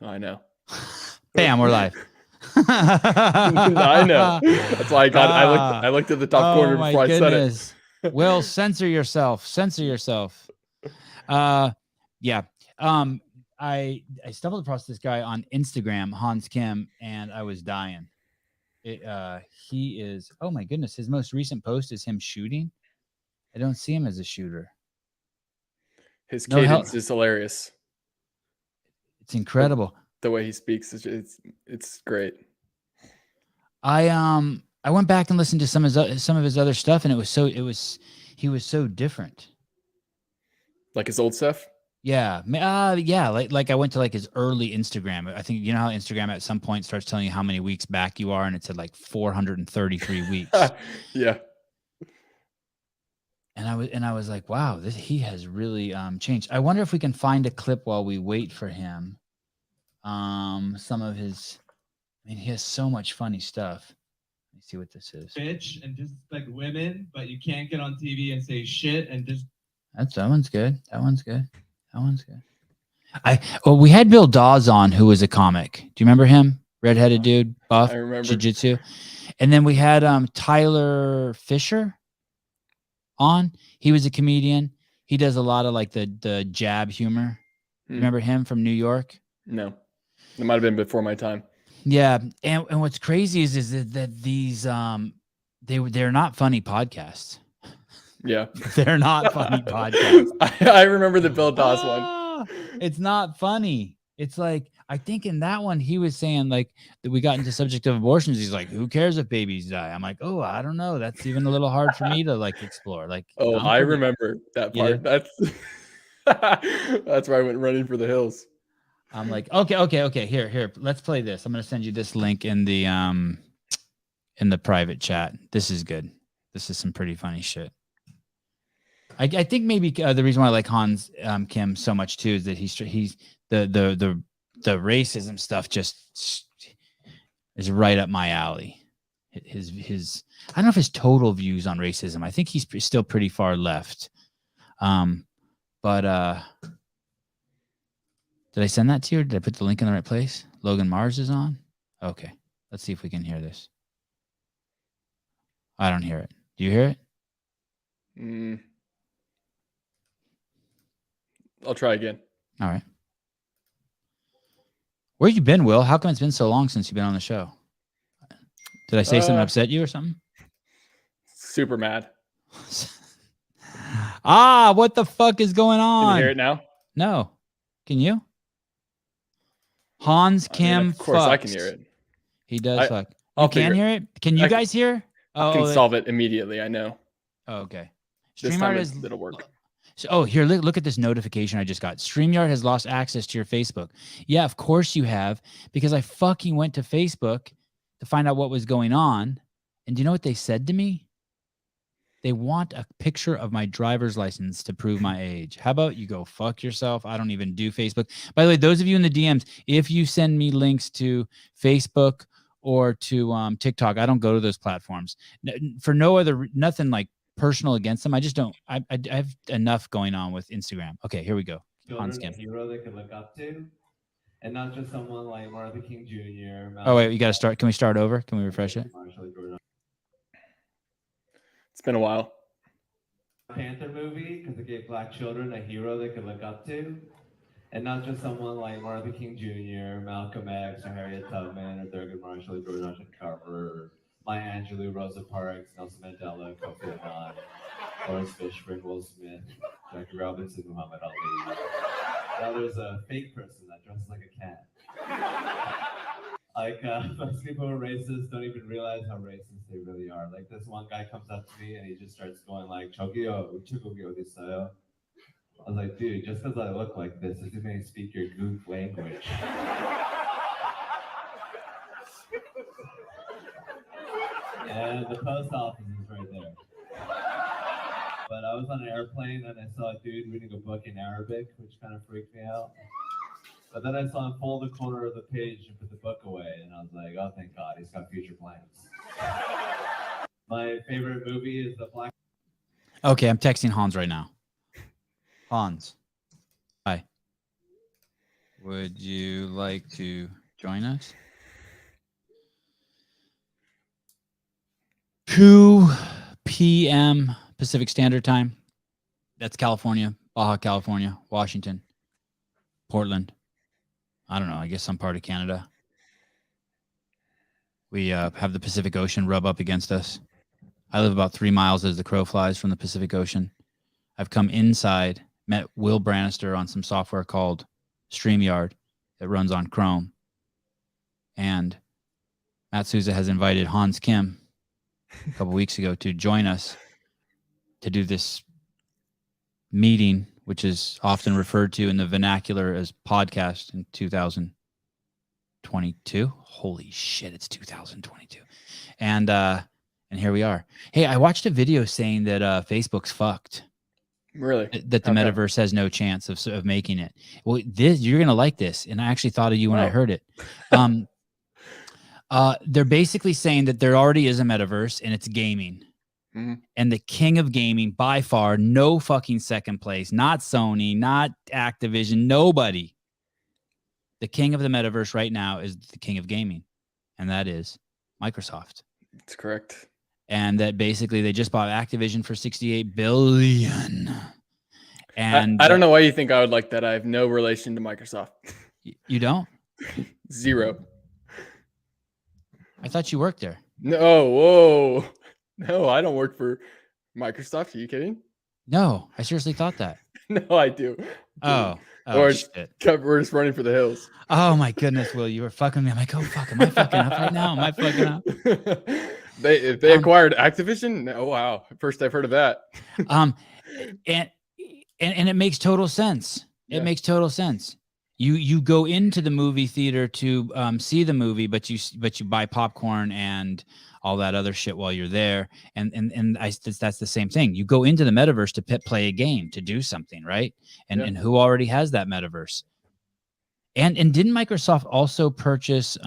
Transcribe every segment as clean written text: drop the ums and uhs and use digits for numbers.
I know. Bam, we're live. I know. That's why I looked at the top corner before I said it. Will, censor yourself. Censor yourself. Yeah. I stumbled across this guy on Instagram, Hans Kim, and I was dying. He is, oh my goodness, his most recent post is him shooting. I don't see him as a shooter. His cadence is hilarious. It's incredible. The way he speaks it's great. I went back and listened to some of his other stuff, and he was so different. Like his old stuff? Yeah. Yeah. Like I went to like his early Instagram. I think, you know how Instagram at some point starts telling you how many weeks back you are, and it said like 433 weeks. Yeah. And I was like, wow, he has really changed. I wonder if we can find a clip while we wait for him. Some of his, I mean, he has so much funny stuff. Let me see what this is. Bitch and disrespect women, but you can't get on TV and say shit and just. That one's good. We had Bill Dawes on, who was a comic. Do you remember him? Redheaded dude, buff, I remember. jiu-jitsu. And then we had Tyler Fisher on. He was a comedian. He does a lot of like the jab humor. Remember him from New York? No. It might have been before my time. Yeah. And what's crazy is that these they're not funny podcasts. Yeah. They're not funny podcasts. I remember the Bill Dawes one. It's not funny. It's like, I think in that one, he was saying like that we got into subject of abortions. He's like, who cares if babies die? I'm like, oh, I don't know. That's even a little hard for me to like explore. Like, I remember that part. That's why I went running for the hills. I'm like, okay. Here. Let's play this. I'm going to send you this link in the private chat. This is good. This is some pretty funny shit. I think maybe the reason why I like Hans Kim so much too is that he's the racism stuff just is right up my alley. His I don't know if his total views on racism. I think he's still pretty far left. But did I send that to you? Or did I put the link in the right place? Logan Mars is on. Okay, let's see if we can hear this. I don't hear it. Do you hear it? I'll try again. All right. Where you been, Will? How come it's been so long since you've been on the show? Did I say something upset you or something? Super mad. What the fuck is going on? Can you hear it now? No. Can you? Hans Kim. Of course, I can hear it. He does fuck. You can hear it? Can you guys hear? I can solve it immediately. I know. Oh, okay. This time it'll work. So, here, look at this notification I just got. StreamYard has lost access to your Facebook. Yeah, of course you have, because I fucking went to Facebook to find out what was going on. And do you know what they said to me? They want a picture of my driver's license to prove my age. How about you go fuck yourself? I don't even do Facebook. By the way, those of you in the DMs, if you send me links to Facebook or to TikTok, I don't go to those platforms. For nothing like personal against them. I just don't. I have enough going on with Instagram. Okay, here we go. Hans Kim. Hero they could look up to, and not just someone like Martin Luther King Jr. Oh wait, you got to start. Can we start over? Can we refresh it? It's been a while. Panther movie because it gave black children a hero they could look up to, and not just someone like Martin Luther King Jr., Malcolm X, or Harriet Tubman, or Thurgood Marshall, or George Washington Carver, or Maya Angelou, Rosa Parks, Nelson Mandela, Kofi Annan, Lawrence Fishburne, Will Smith, Jackie Robinson, Muhammad Ali. Now there's a fake person that dresses like a cat. Like, most people who are racist don't even realize how racist they really are. Like, this one guy comes up to me and he just starts going like, "저기요, 우체국이 어디 있어요?" I was like, dude, just because I look like this doesn't mean I speak your goof language. And the post office is right there. But I was on an airplane and I saw a dude reading a book in Arabic, which kind of freaked me out. But then I saw him fold the corner of the page and put the book away, and I was like, oh, thank God, he's got future plans. My favorite movie is The Black... Okay, I'm texting Hans right now. Hans. Hi. Would you like to join us? 2 p.m. Pacific Standard Time. That's California, Baja California, Washington, Portland. I don't know. I guess some part of Canada. We have the Pacific Ocean rub up against us. I live about 3 miles as the crow flies from the Pacific Ocean. I've come inside, met Will Branister on some software called StreamYard that runs on Chrome. And Matt Souza has invited Hans Kim a couple weeks ago to join us to do this meeting, which is often referred to in the vernacular as podcast in 2022. Holy shit, it's 2022. And here we are. Hey, I watched a video saying that Facebook's fucked. Really? That the metaverse has no chance of making it. Well, you're gonna like this, and I actually thought of you when I heard it. They're basically saying that there already is a metaverse, and it's gaming. Mm-hmm. And the king of gaming, by far, no fucking second place. Not Sony, not Activision, nobody. The king of the metaverse right now is the king of gaming, and that is Microsoft. That's correct. And that basically they just bought Activision for $68 billion. And I don't know why you think I would like that. I have no relation to Microsoft. You don't? Zero. I thought you worked there. No, whoa. No, I don't work for Microsoft. Are you kidding? No, I seriously thought that. No, I do. Oh shit. We're just running for the hills. Oh my goodness, Will, you were fucking me. I'm like, oh fuck, am I fucking up right now? Am I fucking up? If they acquired Activision? Oh wow. First I've heard of that. And it makes total sense. It makes total sense. You go into the movie theater to see the movie, but you buy popcorn and all that other shit while you're there. And that's the same thing. You go into the metaverse to play a game, to do something, right? And who already has that metaverse? And didn't Microsoft also purchase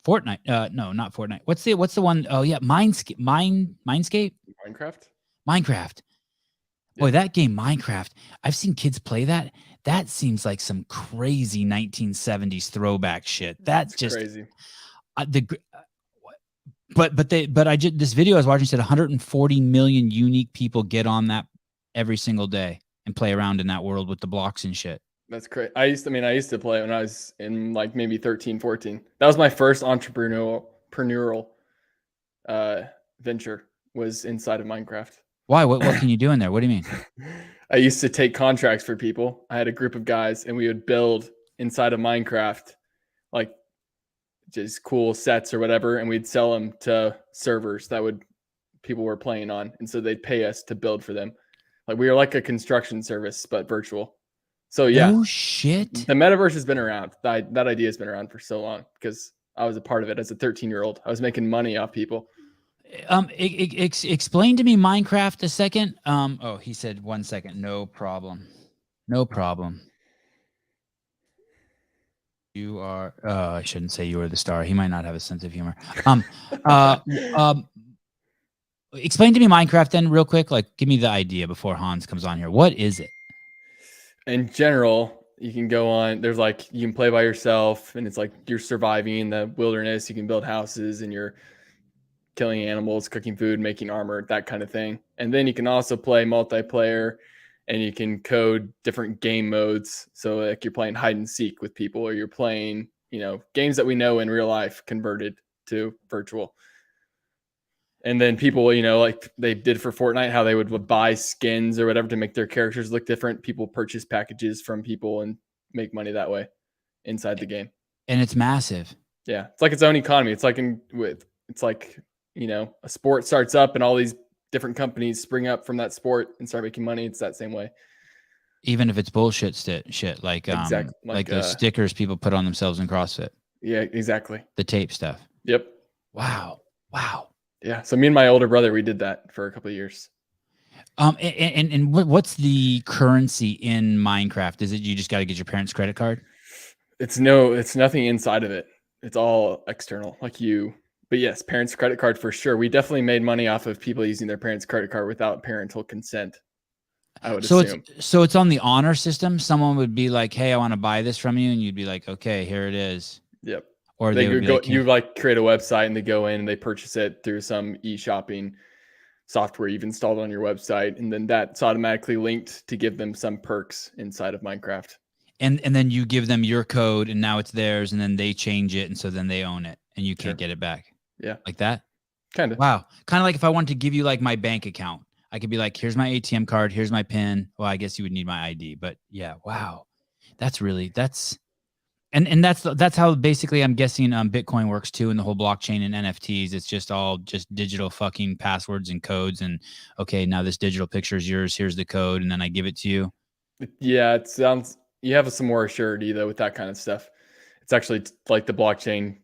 Fortnite? No, not Fortnite. What's the one? Oh yeah, Mindscape. Minecraft. Boy, that game Minecraft. I've seen kids play that. That seems like some crazy 1970s throwback shit. That's just crazy. This video I was watching said 140 million unique people get on that every single day and play around in that world with the blocks and shit. That's great. I used to play it when I was in like maybe 13, 14. That was my first entrepreneurial venture, was inside of Minecraft. Why? What can you do in there? What do you mean? I used to take contracts for people. I had a group of guys and we would build inside of Minecraft, like just cool sets or whatever. And we'd sell them to servers people were playing on. And so they'd pay us to build for them. Like we were like a construction service, but virtual. So yeah. Oh shit. The metaverse has been around. That idea has been around for so long because I was a part of it as a 13-year-old. I was making money off people. Explain to me Minecraft a second. He said 1 second. No problem. You are. I shouldn't say you are the star. He might not have a sense of humor. Explain to me Minecraft then, real quick. Like, give me the idea before Hans comes on here. What is it? In general, you can go on. There's like you can play by yourself, and it's like you're surviving in the wilderness. You can build houses, and you're killing animals, cooking food, making armor, that kind of thing. And then you can also play multiplayer, and you can code different game modes. So like you're playing hide and seek with people, or you're playing, games that we know in real life converted to virtual. And then people, like they did for Fortnite, how they would buy skins or whatever to make their characters look different. People purchase packages from people and make money that way inside the game. And it's massive. Yeah. It's like its own economy. It's like a sport starts up and all these different companies spring up from that sport and start making money. It's that same way. Even if it's bullshit shit, like exactly. like the stickers people put on themselves in CrossFit. Yeah, exactly. The tape stuff. Yep. Wow. Yeah. So me and my older brother, we did that for a couple of years. And what's the currency in Minecraft? Is it you just got to get your parents' credit card? It's nothing inside of it. It's all external, like you. But yes, parents' credit card for sure. We definitely made money off of people using their parents' credit card without parental consent. I would So assume. it's on the honor system. Someone would be like, "Hey, I want to buy this from you," and you'd be like, "Okay, here it is." Yep. Or They they would could be go. like, You "Hey." like create a website and they go in and they purchase it through some e-shopping software you've installed on your website, and then that's automatically linked to give them some perks inside of Minecraft. and then you give them your code, and now it's theirs, and then they change it, and so then they own it, and you can't Sure. get it back. Yeah. Like that. Kind of. Wow. Kind of like if I wanted to give you like my bank account, I could be like, "Here's my ATM card. Here's my PIN." Well, I guess you would need my ID, but yeah. Wow. That's that's how basically I'm guessing Bitcoin works too, and the whole blockchain and NFTs. It's just all just digital fucking passwords and codes. And okay, now this digital picture is yours. Here's the code, and then I give it to you. Yeah, it sounds. You have some more surety though with that kind of stuff. It's actually like the blockchain.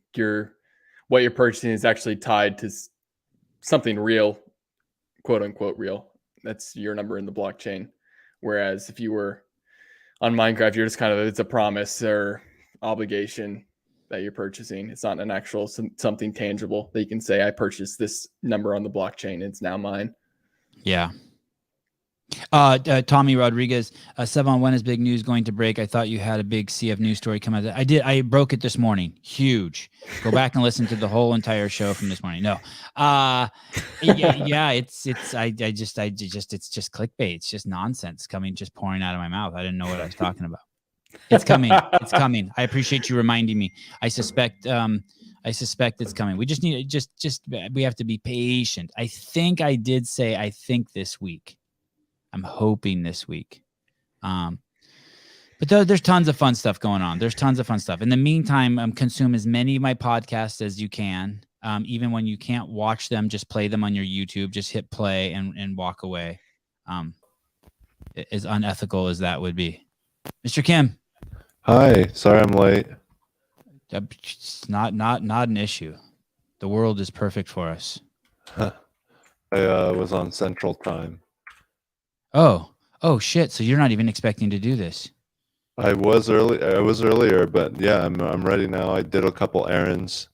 What you're purchasing is actually tied to something real, quote unquote real. That's your number in the blockchain. Whereas if you were on Minecraft, you're just kind of, it's a promise or obligation that you're purchasing. It's not an actual something tangible that you can say, I purchased this number on the blockchain. It's now mine. Yeah. Tommy Rodriguez, Sevan, when is big news going to break? I thought you had a big CF news story come out. I did. I broke it this morning. Huge. Go back and listen to the whole entire show from this morning. No, yeah, it's it's just it's just clickbait. It's just nonsense coming, just pouring out of my mouth. I didn't know what I was talking about. It's coming. It's coming. I appreciate you reminding me. I suspect it's coming. We just need we have to be patient. I think I did say I think this week. I'm hoping this week. But there's tons of fun stuff going on. There's tons of fun stuff. In the meantime, consume as many of my podcasts as you can. Even when you can't watch them, just play them on your YouTube. Just hit play and walk away. As unethical as that would be. Mr. Kim. Hi. Sorry I'm late. It's not an issue. The world is perfect for us. I was on Central Time. Oh shit! So you're not even expecting to do this? I was earlier, but yeah, I'm ready now. I did a couple errands,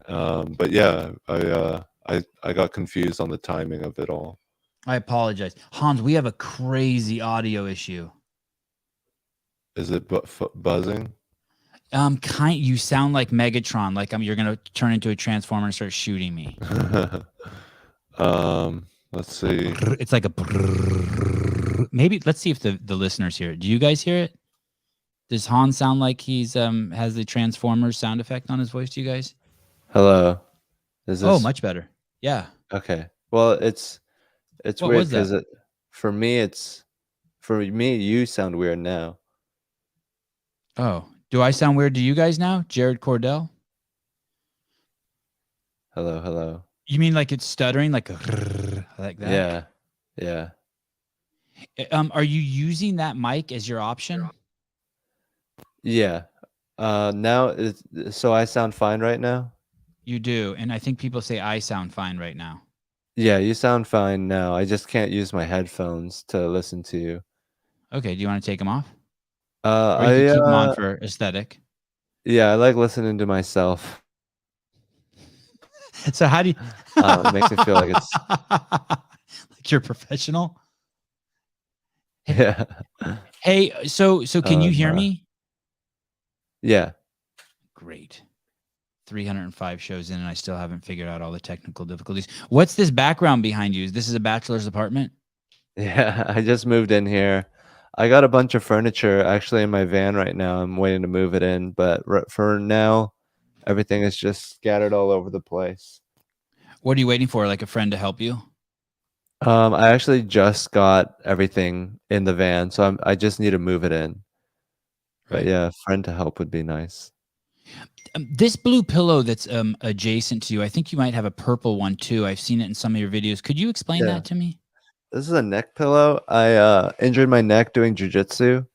but yeah, I got confused on the timing of it all. I apologize, Hans. We have a crazy audio issue. Is it buzzing? You sound like Megatron. Like you're gonna turn into a transformer and start shooting me. Let's see. It's like a maybe. Let's see if the listeners hear it. Do you guys hear it? Does Hans sound like he's has the Transformers sound effect on his voice? Do you guys? Hello. Is this? Oh, much better. Yeah. Okay. Well, it's What weird was that? because for me you sound weird now. Oh, do I sound weird to you guys now, Jared Cordell? Hello. You mean like it's stuttering, like like that? Yeah. Are you using that mic as your option? Yeah. Now so I sound fine right now? You do, and I think people say I sound fine right now. Yeah, you sound fine now. I just can't use my headphones to listen to you. Okay, do you want to take them off? Or you can keep them on for aesthetic. Yeah, I like listening to myself. So how do you It makes me feel like it's like you're professional? yeah. Hey, so can you hear no. me? Yeah. Great. 305 shows in and I still haven't figured out all the technical difficulties. What's this background behind you? This is a bachelor's apartment? Yeah, I just moved in here. I got a bunch of furniture actually in my van right now. I'm waiting to move it in, but for now, everything is just scattered all over the place. What are you waiting for? Like a friend to help you? I actually just got everything in the van, so I just need to move it in. But Right. yeah, a friend to help would be nice. This blue pillow that's adjacent to you, I think you might have a purple one too. I've seen it in some of your videos. Could you explain Yeah. that to me? This is a neck pillow. I injured my neck doing jujitsu.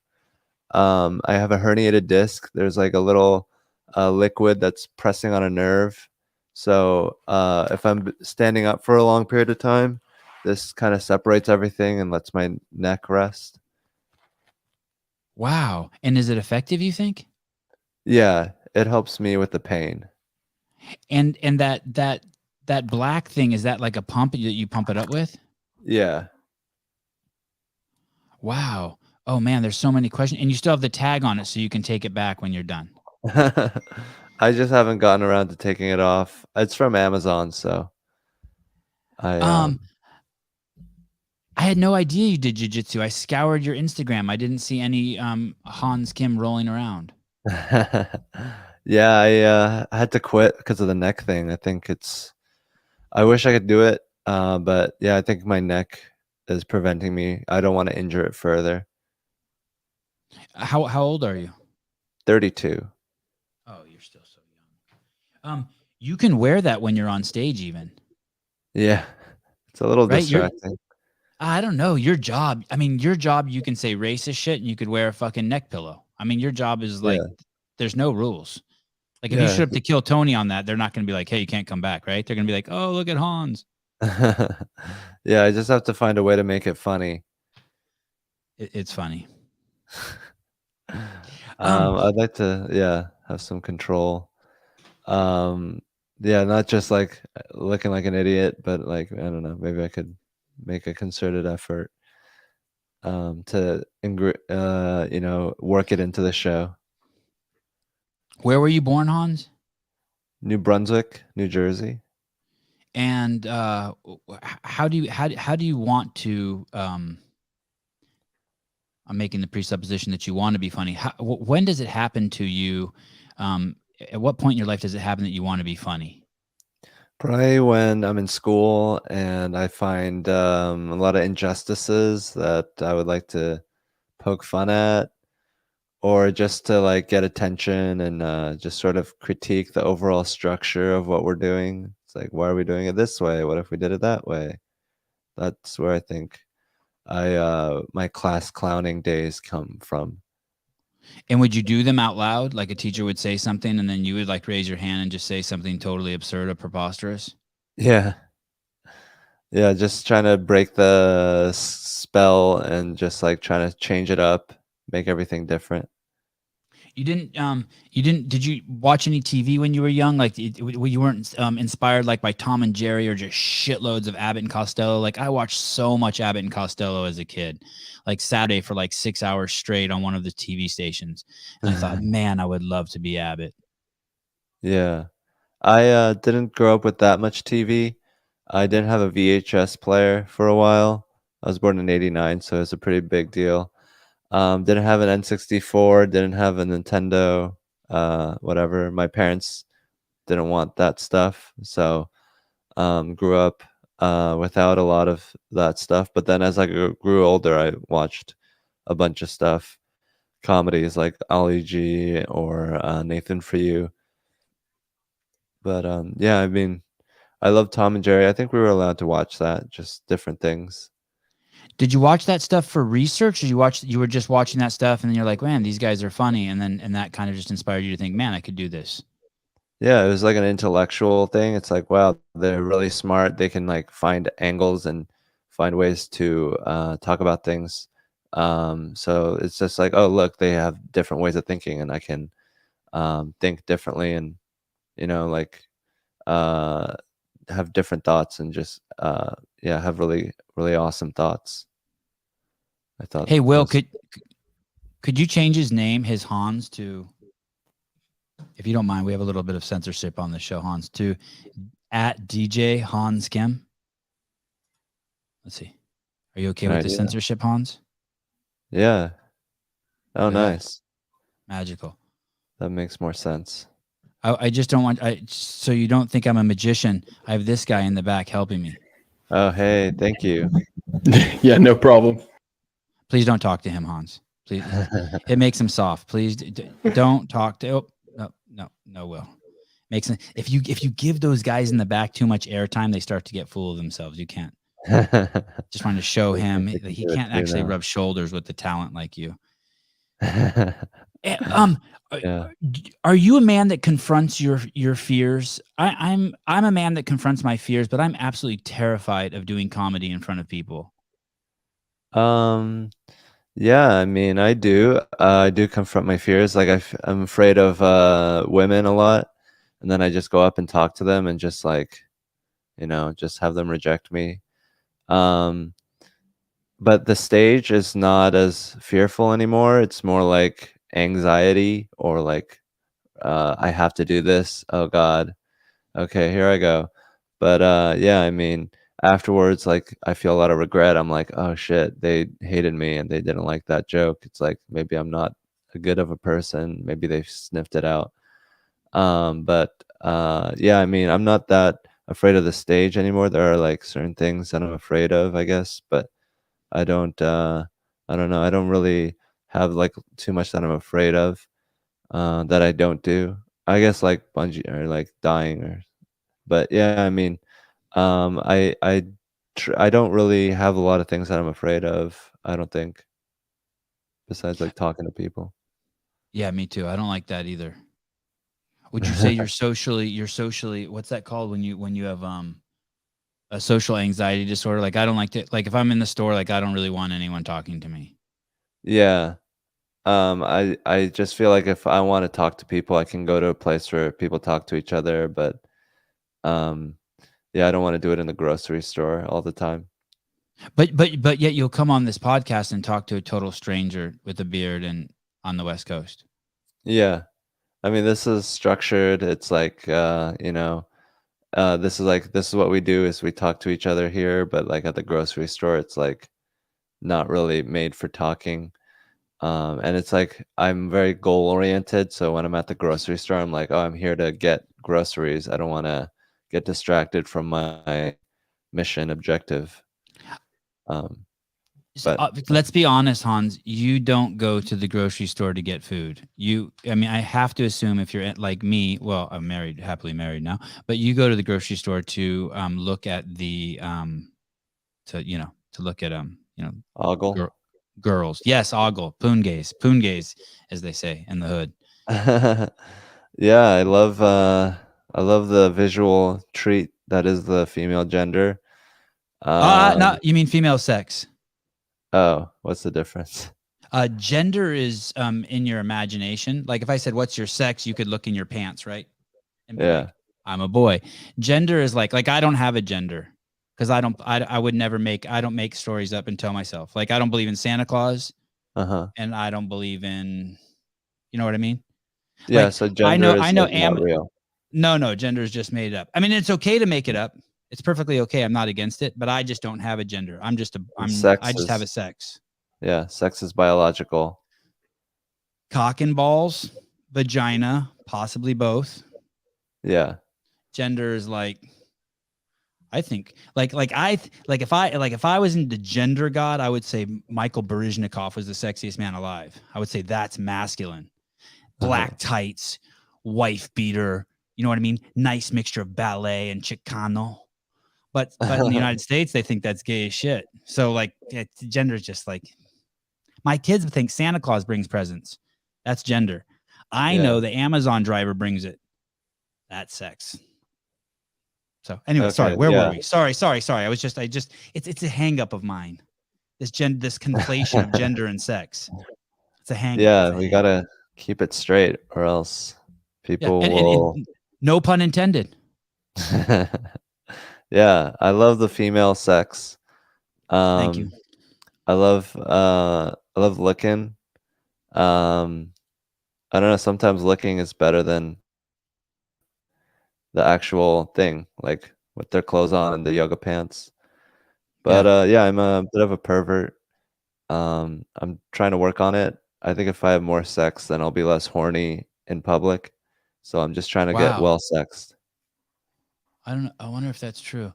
I have a herniated disc. There's like a little liquid that's pressing on a nerve. So if I'm standing up for a long period of time, this kind of separates everything and lets my neck rest. Wow. And is it effective, you think? Yeah, it helps me with the pain. And that black thing, is that like a pump that you pump it up with? Yeah. Wow. Oh man, there's so many questions, and you still have the tag on it, so you can take it back when you're done. I just haven't gotten around to taking it off. It's from Amazon, so I I had no idea you did jujitsu. I scoured your Instagram. I didn't see any Hans Kim rolling around. yeah, I had to quit because of the neck thing. I think I wish I could do it, but yeah, I think my neck is preventing me. I don't want to injure it further. How old are you? 32. Oh, you're still so young. You can wear that when you're on stage, even. Yeah, it's a little Right? distracting. I don't know. Your job. I mean, your job. You can say racist shit, and you could wear a fucking neck pillow. I mean, your job is like, Yeah. there's no rules. Like if you Yeah. show up to kill Tony on that, they're not going to be like, hey, you can't come back, right? They're going to be like, oh, look at Hans. Yeah, I just have to find a way to make it funny. It's funny. I'd like to, have some control. Yeah, not just like looking like an idiot, but like, I don't know, maybe I could make a concerted effort to work it into the show. Where were you born, Hans? New Brunswick, New Jersey. And how do you want to? I'm making the presupposition that you want to be funny. When does it happen to you? At what point in your life does it happen that you want to be funny? Probably when I'm in school and I find a lot of injustices that I would like to poke fun at, or just to like get attention and just sort of critique the overall structure of what we're doing. It's like, why are we doing it this way? What if we did it that way? That's where I think my class clowning days come from. And would you do them out loud? Like a teacher would say something and then you would like raise your hand and just say something totally absurd or preposterous? Yeah. Yeah, just trying to break the spell and just like trying to change it up, make everything different. Did you watch any TV when you were young? Like you weren't inspired like by Tom and Jerry or just shitloads of Abbott and Costello? Like I watched so much Abbott and Costello as a kid, like Saturday for like 6 hours straight on one of the TV stations. And I thought, man, I would love to be Abbott. Yeah. I didn't grow up with that much TV. I didn't have a VHS player for a while. I was born in '89, so it's a pretty big deal. Didn't have an N64, didn't have a Nintendo, whatever. My parents didn't want that stuff, so grew up without a lot of that stuff. But then as I grew older, I watched a bunch of stuff, comedies like Ollie G or Nathan For You. But yeah, I mean, I love Tom and Jerry. I think we were allowed to watch that, just different things. Did you watch that stuff for research, or you were just watching that stuff and then you're like, man, these guys are funny, and that kind of just inspired you to think, man, I could do this? Yeah, it was like an intellectual thing. It's like, wow, they're really smart. They can like find angles and find ways to talk about things. So it's just like, oh, look, they have different ways of thinking, and I can think differently, and like have different thoughts, and just have really, really awesome thoughts. I thought. Hey, Will, could you change his name, his Hans, to, if you don't mind, we have a little bit of censorship on the show, Hans, to @DJ Hans Kim? Let's see. Are you okay with the censorship, Hans? Yeah. Oh, nice. Magical. That makes more sense. I just don't want, so you don't think I'm a magician. I have this guy in the back helping me. Oh, hey, thank you. Yeah, no problem. Please don't talk to him, Hans. Please, it makes him soft. Please don't talk to. Oh, no, Will. Makes him, if you give those guys in the back too much airtime, they start to get full of themselves. You can't. Just wanted to show him that he can't actually rub shoulders with the talent like you. Yeah. Are you a man that confronts your fears? I'm a man that confronts my fears, but I'm absolutely terrified of doing comedy in front of people. Yeah, I mean, I do confront my fears. Like I'm afraid of women a lot, and then I just go up and talk to them and just like, just have them reject me. but the stage is not as fearful anymore. It's more like anxiety or like I have to do this. Oh God. Okay, here I go. But yeah, I mean, afterwards, like I feel a lot of regret. I'm like, oh shit, they hated me and they didn't like that joke. It's like maybe I'm not a good of a person. Maybe they sniffed it out. But yeah, I mean, I'm not that afraid of the stage anymore. There are like certain things that I'm afraid of, I guess, but I don't I don't know. I don't really have like too much that I'm afraid of that I don't do. I guess like bungee or like dying or but yeah, I mean, I don't really have a lot of things that I'm afraid of, I don't think, besides like talking to people. Yeah, me too. I don't like that either. Would you say you're socially what's that called when you have a social anxiety disorder? Like I don't like to like if I'm in the store, like I don't really want anyone talking to me. Yeah. I just feel like if I wanna talk to people, I can go to a place where people talk to each other, but, um, yeah, I don't wanna do it in the grocery store all the time. But yet you'll come on this podcast and talk to a total stranger with a beard and on the West Coast. Yeah. I mean, this is structured, it's like, this is what we do is we talk to each other here, but, like, at the grocery store, it's, like, not really made for talking. And it's like I'm very goal oriented. So when I'm at the grocery store, I'm like, oh, I'm here to get groceries. I don't want to get distracted from my mission objective. Um, but Let's be honest, Hans. You don't go to the grocery store to get food. I mean, I have to assume if you're like me, well, I'm married, happily married now, but you go to the grocery store to look at the to look at ogle. girls. Yes, ogle, poon gaze, as they say in the hood. Yeah, I love the visual treat that is the female gender. No, you mean female sex. Oh, what's the difference? Gender is in your imagination. Like if I said, "What's your sex?" you could look in your pants, right? And be Yeah. like, I'm a boy. Gender is like I don't have a gender because I would never I don't make stories up and tell myself. Like I don't believe in Santa Claus Uh-huh. and I don't believe in, you know what I mean? Yeah, Like so gender is like not real. No, gender is just made up. I mean, it's okay to make it up. It's perfectly okay. I'm not against it, but I just don't have a gender. I just have a sex. Yeah, sex is biological. Cock and balls, vagina, possibly both. Yeah. Gender is like I think if I was into gender god, I would say Michael Baryshnikov was the sexiest man alive. I would say that's masculine. Black tights, wife beater, you know what I mean? Nice mixture of ballet and Chicano. But in the United States, they think that's gay as shit. So like gender is just like my kids think Santa Claus brings presents. That's gender. I know the Amazon driver brings it. That's sex. So anyway, sorry, where were we? Sorry. It's a hang up of mine. This conflation of gender and sex. It's a hang up. Yeah, we gotta keep it straight or else people will. And no pun intended. Yeah, I love the female sex. Thank you. I love licking. I don't know, sometimes licking is better than the actual thing, like with their clothes on and the yoga pants. But yeah, I'm a bit of a pervert. I'm trying to work on it. I think if I have more sex, then I'll be less horny in public. So I'm just trying to get well sexed. I don't know. I wonder if that's true.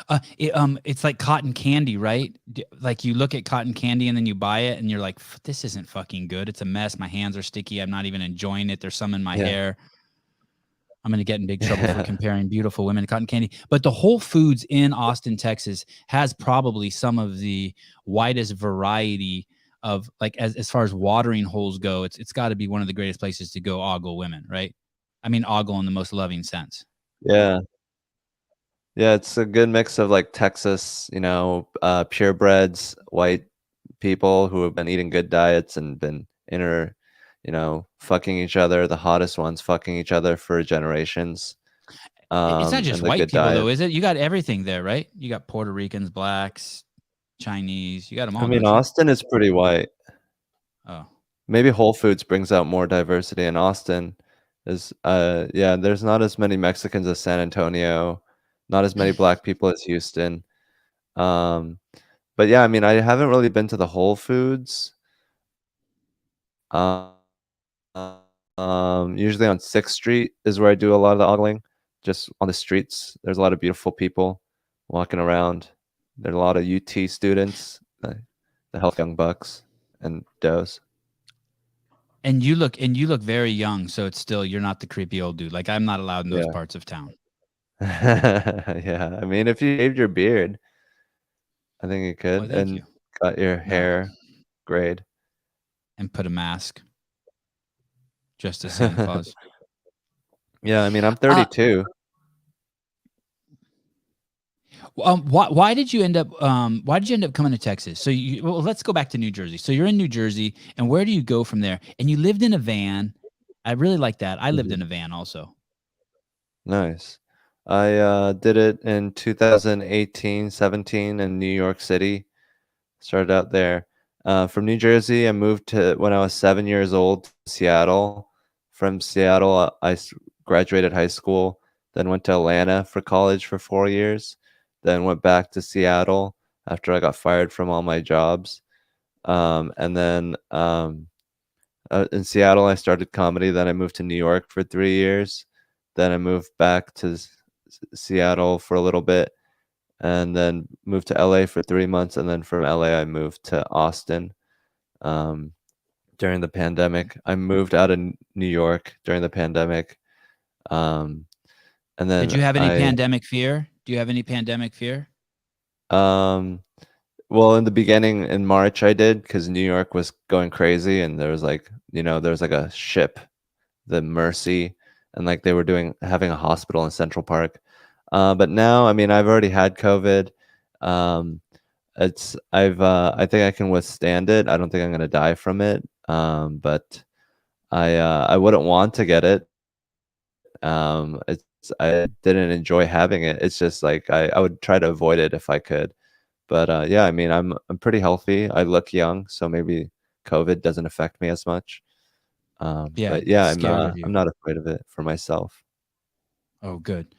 It's like cotton candy, right? Like you look at cotton candy and then you buy it and you're like, this isn't fucking good. It's a mess. My hands are sticky. I'm not even enjoying it. There's some in my hair. I'm going to get in big trouble for comparing beautiful women to cotton candy. But the Whole Foods in Austin, Texas has probably some of the widest variety of like, as far as watering holes go, it's got to be one of the greatest places to go ogle women, right? I mean, ogle in the most loving sense. Yeah. Yeah, it's a good mix of like Texas, purebreds, white people who have been eating good diets and been fucking each other, the hottest ones fucking each other for generations. It's not just white people though, is it? You got everything there, right? You got Puerto Ricans, blacks, Chinese. You got them all. I mean, don't you? Austin is pretty white. Oh, Maybe Whole Foods brings out more diversity in Austin. Yeah, there's not as many Mexicans as San Antonio, not as many black people as Houston. Um, but yeah, I mean, I haven't really been to the Whole Foods. Um, Usually on 6th Street is where I do a lot of the ogling. Just on the streets, there's a lot of beautiful people walking around. There's a lot of UT students, the health young bucks and does. and you look very young. So it's still you're not the creepy old dude. Like I'm not allowed in those Yeah. parts of town. Yeah, I mean, if you shaved your beard, I think you Well, could, thank and you. got your No. hair grayed. And put a mask, just as Santa Claus. Yeah, I mean, I'm 32. Why did you end up coming to Texas? So well, let's go back to New Jersey. So you're in New Jersey, and where do you go from there? And you lived in a van. I really like that. I lived Mhm. in a van also. Nice. I did it in 2018, 17 in New York City. Started out there. From New Jersey, I moved to when I was 7 years old to Seattle. From Seattle, graduated high school, then went to Atlanta for college for 4 years, then went back to Seattle after I got fired from all my jobs. And then in Seattle, I started comedy. Then I moved to New York for 3 years. Then I moved back to Seattle for a little bit, and then moved to LA for 3 months. And then from LA, I moved to Austin um, during the pandemic. I moved out of New York during the pandemic. Um, and Did then you have any pandemic fear? Do you have any pandemic fear? um, well, in the beginning in March, I did because New York was going crazy, and there was like a ship, the Mercy, and like they were having a hospital in Central Park. But now, I mean, I've already had COVID. Um, I think I can withstand it. I don't think I'm gonna die from it. But I wouldn't want to get it. I didn't enjoy having it. It's just like I would try to avoid it if I could. But yeah, I mean, I'm pretty healthy. I look young, so maybe COVID doesn't affect me as much. Yeah, But yeah, it's scared of you. I'm not afraid of it for myself. Oh, good.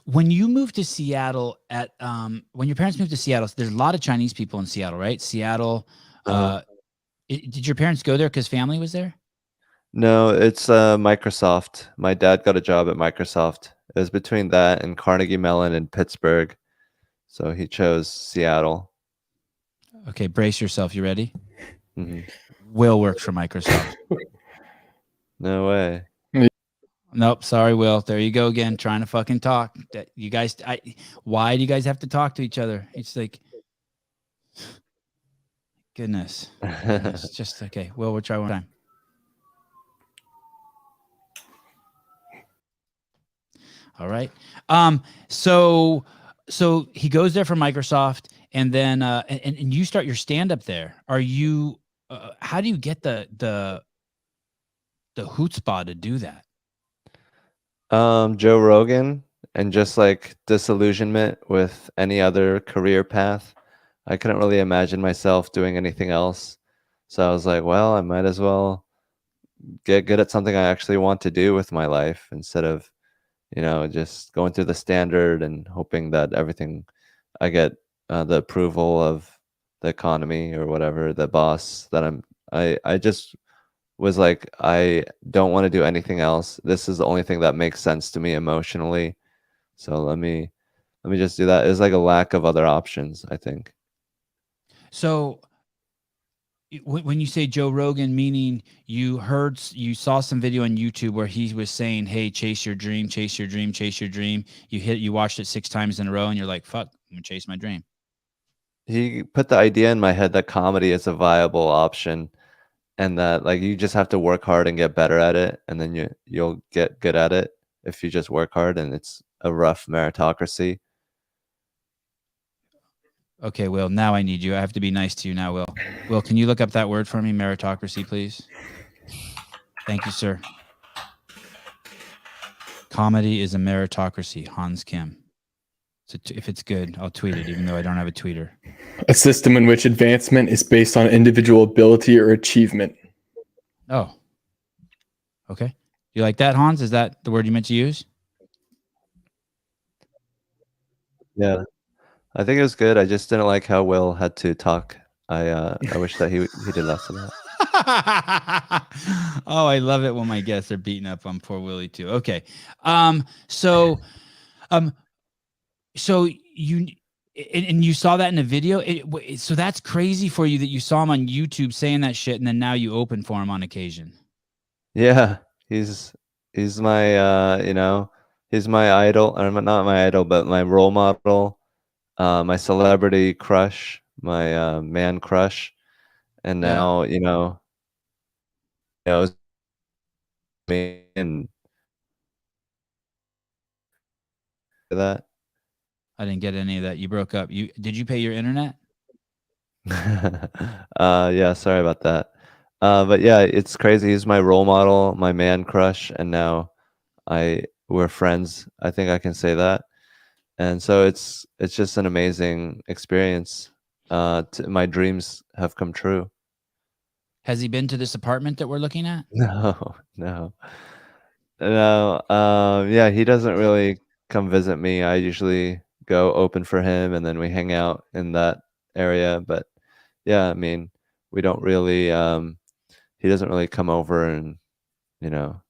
When you moved to Seattle when your parents moved to Seattle, there's a lot of Chinese people in Seattle, right? Seattle. Uh, Did your parents go there because family was there? No, it's Microsoft. My dad got a job at Microsoft. It was between that and Carnegie Mellon in Pittsburgh, so he chose Seattle. Okay, brace yourself. You ready? Hmm. Will works for Microsoft. No way. Nope, sorry, Will. There you go again, trying to fucking talk. That you guys, why do you guys have to talk to each other? It's like, goodness. Just okay. Will, we'll try one time. All right. So he goes there for Microsoft, and then and you start your stand up there. Are you? How do you get the chutzpah to do that? Joe Rogan and just like disillusionment with any other career path. I couldn't really imagine myself doing anything else. So I was like, well, I might as well get good at something I actually want to do with my life instead of, just going through the standard and hoping that everything I get the approval of the economy or whatever, the boss that I just was like, I don't want to do anything else. This is the only thing that makes sense to me emotionally. So let me just do that. It's like a lack of other options, I think. So when you say Joe Rogan, meaning you saw some video on YouTube where he was saying, "Hey, chase your dream, chase your dream, chase your dream." You watched it 6 times in a row, and you're like, "Fuck, I'm gonna chase my dream." He put the idea in my head that comedy is a viable option and that like you just have to work hard and get better at it, and then you'll get good at it if you just work hard, and it's a rough meritocracy. Okay, Will, now I need you. I have to be nice to you now, Will. Will, can you look up that word for me, meritocracy, please? Thank you, sir. Comedy is a meritocracy, Hans Kim. So if it's good, I'll tweet it, even though I don't have a tweeter. A system in which advancement is based on individual ability or achievement. Oh. Okay. You like that, Hans? Is that the word you meant to use? Yeah, I think it was good. I just didn't like how Will had to talk. I wish that he did less of that. Oh, I love it when my guests are beating up on poor Willie too. Okay. So you and you saw that in a video. So that's crazy for you that you saw him on YouTube saying that shit, and then now you open for him on occasion. Yeah, he's my he's my idol, or not my idol, but my role model, my celebrity crush, my man crush, and Yeah. now knows me and that. I didn't get any of that. You broke up. Did you pay your internet? Yeah, sorry about that. But yeah, it's crazy. He's my role model, my man crush, and now we're friends. I think I can say that. And so it's just an amazing experience. My dreams have come true. Has he been to this apartment that we're looking at? No, no, no. Yeah, he doesn't really come visit me. I usually go open for him, and then we hang out in that area. But yeah, I mean, we don't really. He doesn't really come over and you know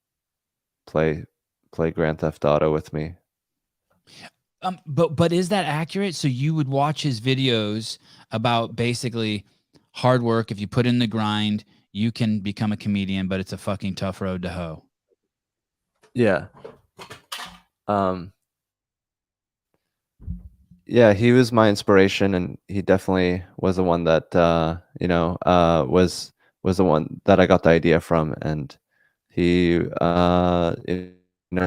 play Grand Theft Auto with me. But is that accurate? So you would watch his videos about basically hard work. If you put in the grind, you can become a comedian, but it's a fucking tough road to hoe. Yeah. Yeah, he was my inspiration, and he definitely was the one that was the one that I got the idea from, and he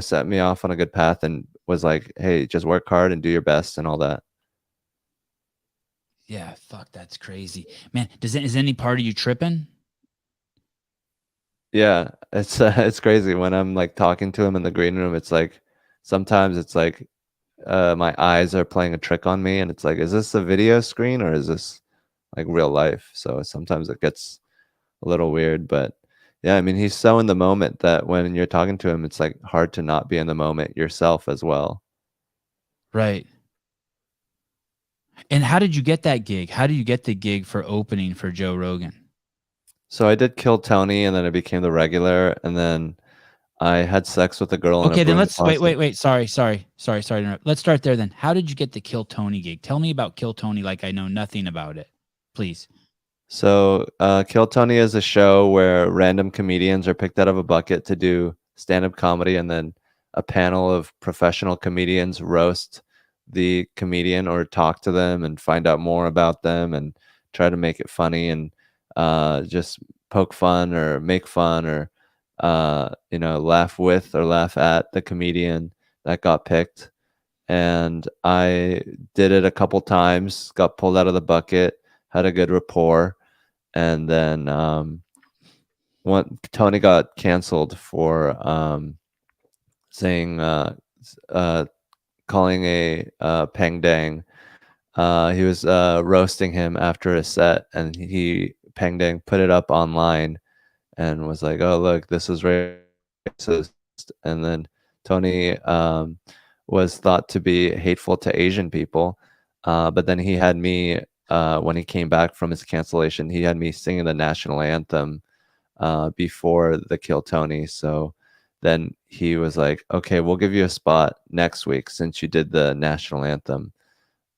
set me off on a good path and was like, "Hey, just work hard and do your best and all that." Yeah, fuck, that's crazy, man. Is any part of you tripping? Yeah, it's crazy when I'm like talking to him in the green room. It's like sometimes it's like my eyes are playing a trick on me, and it's like, is this a video screen or is this like real life? So sometimes it gets a little weird, but yeah, I mean, he's so in the moment that when you're talking to him, it's like hard to not be in the moment yourself as well. Right. And how did you get that gig? How did you get the gig for opening for Joe Rogan? So I did Kill Tony, and then I became the regular, and then I had sex with a girl. Okay, in a then broom let's wait. closet. Sorry to interrupt. Let's start there then. How did you get the Kill Tony gig? Tell me about Kill Tony like I know nothing about it, please. So Kill Tony is a show where random comedians are picked out of a bucket to do stand-up comedy, and then a panel of professional comedians roast the comedian or talk to them and find out more about them and try to make it funny and just poke fun or make fun or laugh with or laugh at the comedian that got picked. And I did it a couple times, got pulled out of the bucket, had a good rapport, and then Tony got canceled for saying calling a Peng Dang. He was roasting him after a set, and Peng Dang put it up online and was like, "Oh, look, this is racist." And then Tony was thought to be hateful to Asian people, but then he had me when he came back from his cancellation. He had me singing the national anthem before the Kill Tony. So then he was like, "Okay, we'll give you a spot next week since you did the national anthem."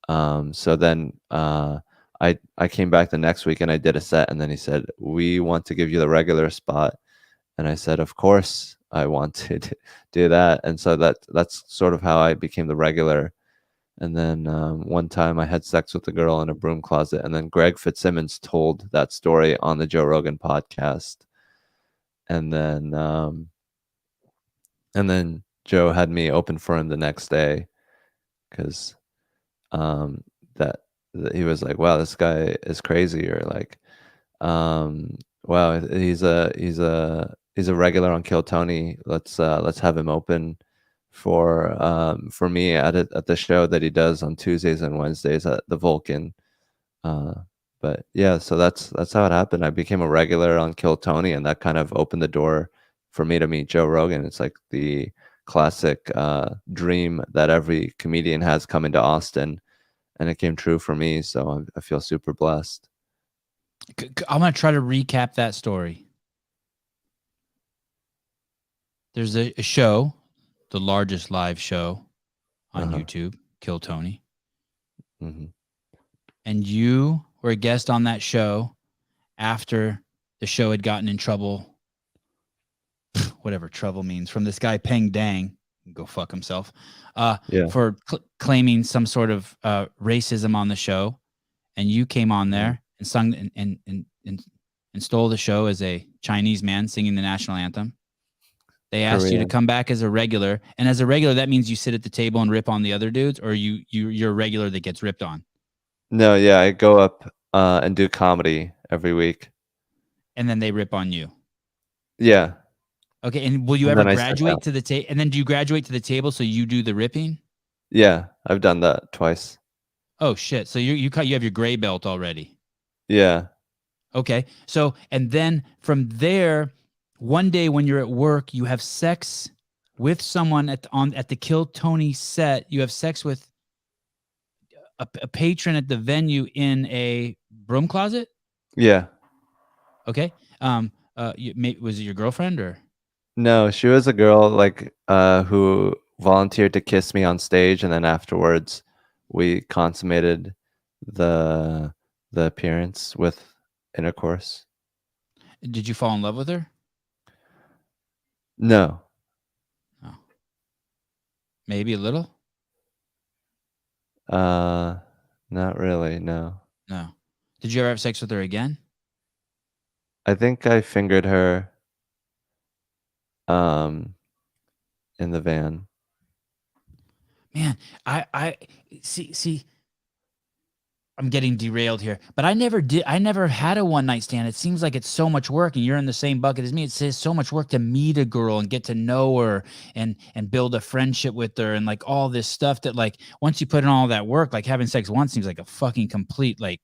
So then I came back the next week and I did a set, and then he said, "We want to give you the regular spot." And I said, "Of course I want to do that." And so that's sort of how I became the regular. And then one time I had sex with a girl in a broom closet, and then Greg Fitzsimmons told that story on the Joe Rogan podcast. And then Joe had me open for him the next day because that he was like, "Wow, this guy is crazy," or like, "Wow, he's a regular on Kill Tony. Let's have him open for me at the show that he does on Tuesdays and Wednesdays at the Vulcan. But yeah, so that's how it happened. I became a regular on Kill Tony, and that kind of opened the door for me to meet Joe Rogan. It's like the classic dream that every comedian has coming to Austin, and it came true for me. So I feel super blessed. I'm gonna try to recap that story. There's a show, the largest live show on YouTube, Kill Tony. Mm-hmm. And you were a guest on that show after the show had gotten in trouble, whatever trouble means, from this guy Peng Dang, go fuck himself, for claiming some sort of racism on the show. And you came on there and sung and stole the show as a Chinese man singing the national anthem. They asked you to come back as a regular, and as a regular, that means you sit at the table and rip on the other dudes, or you're a regular that gets ripped on. No, yeah, I go up and do comedy every week, and then they rip on you. Yeah. Okay, and will you ever graduate to the table? And then do you graduate to the table so you do the ripping? Yeah, I've done that twice. Oh shit! So you have your gray belt already. Yeah. Okay, so and then from there. One day when you're at work, you have sex with someone at the Kill Tony set. You have sex with a patron at the venue in a broom closet. Yeah. Okay. Was it your girlfriend or? No, she was a girl who volunteered to kiss me on stage, and then afterwards, we consummated the appearance with intercourse. Did you fall in love with her? No. Oh. Maybe a little? Not really, no. No. Did you ever have sex with her again? I think I fingered her in the van. Man, I see I'm getting derailed here, but I never had a one night stand. It seems like it's so much work, and you're in the same bucket as me. It says so much work to meet a girl and get to know her and build a friendship with her and like all this stuff that like once you put in all that work, like having sex once seems like a fucking complete like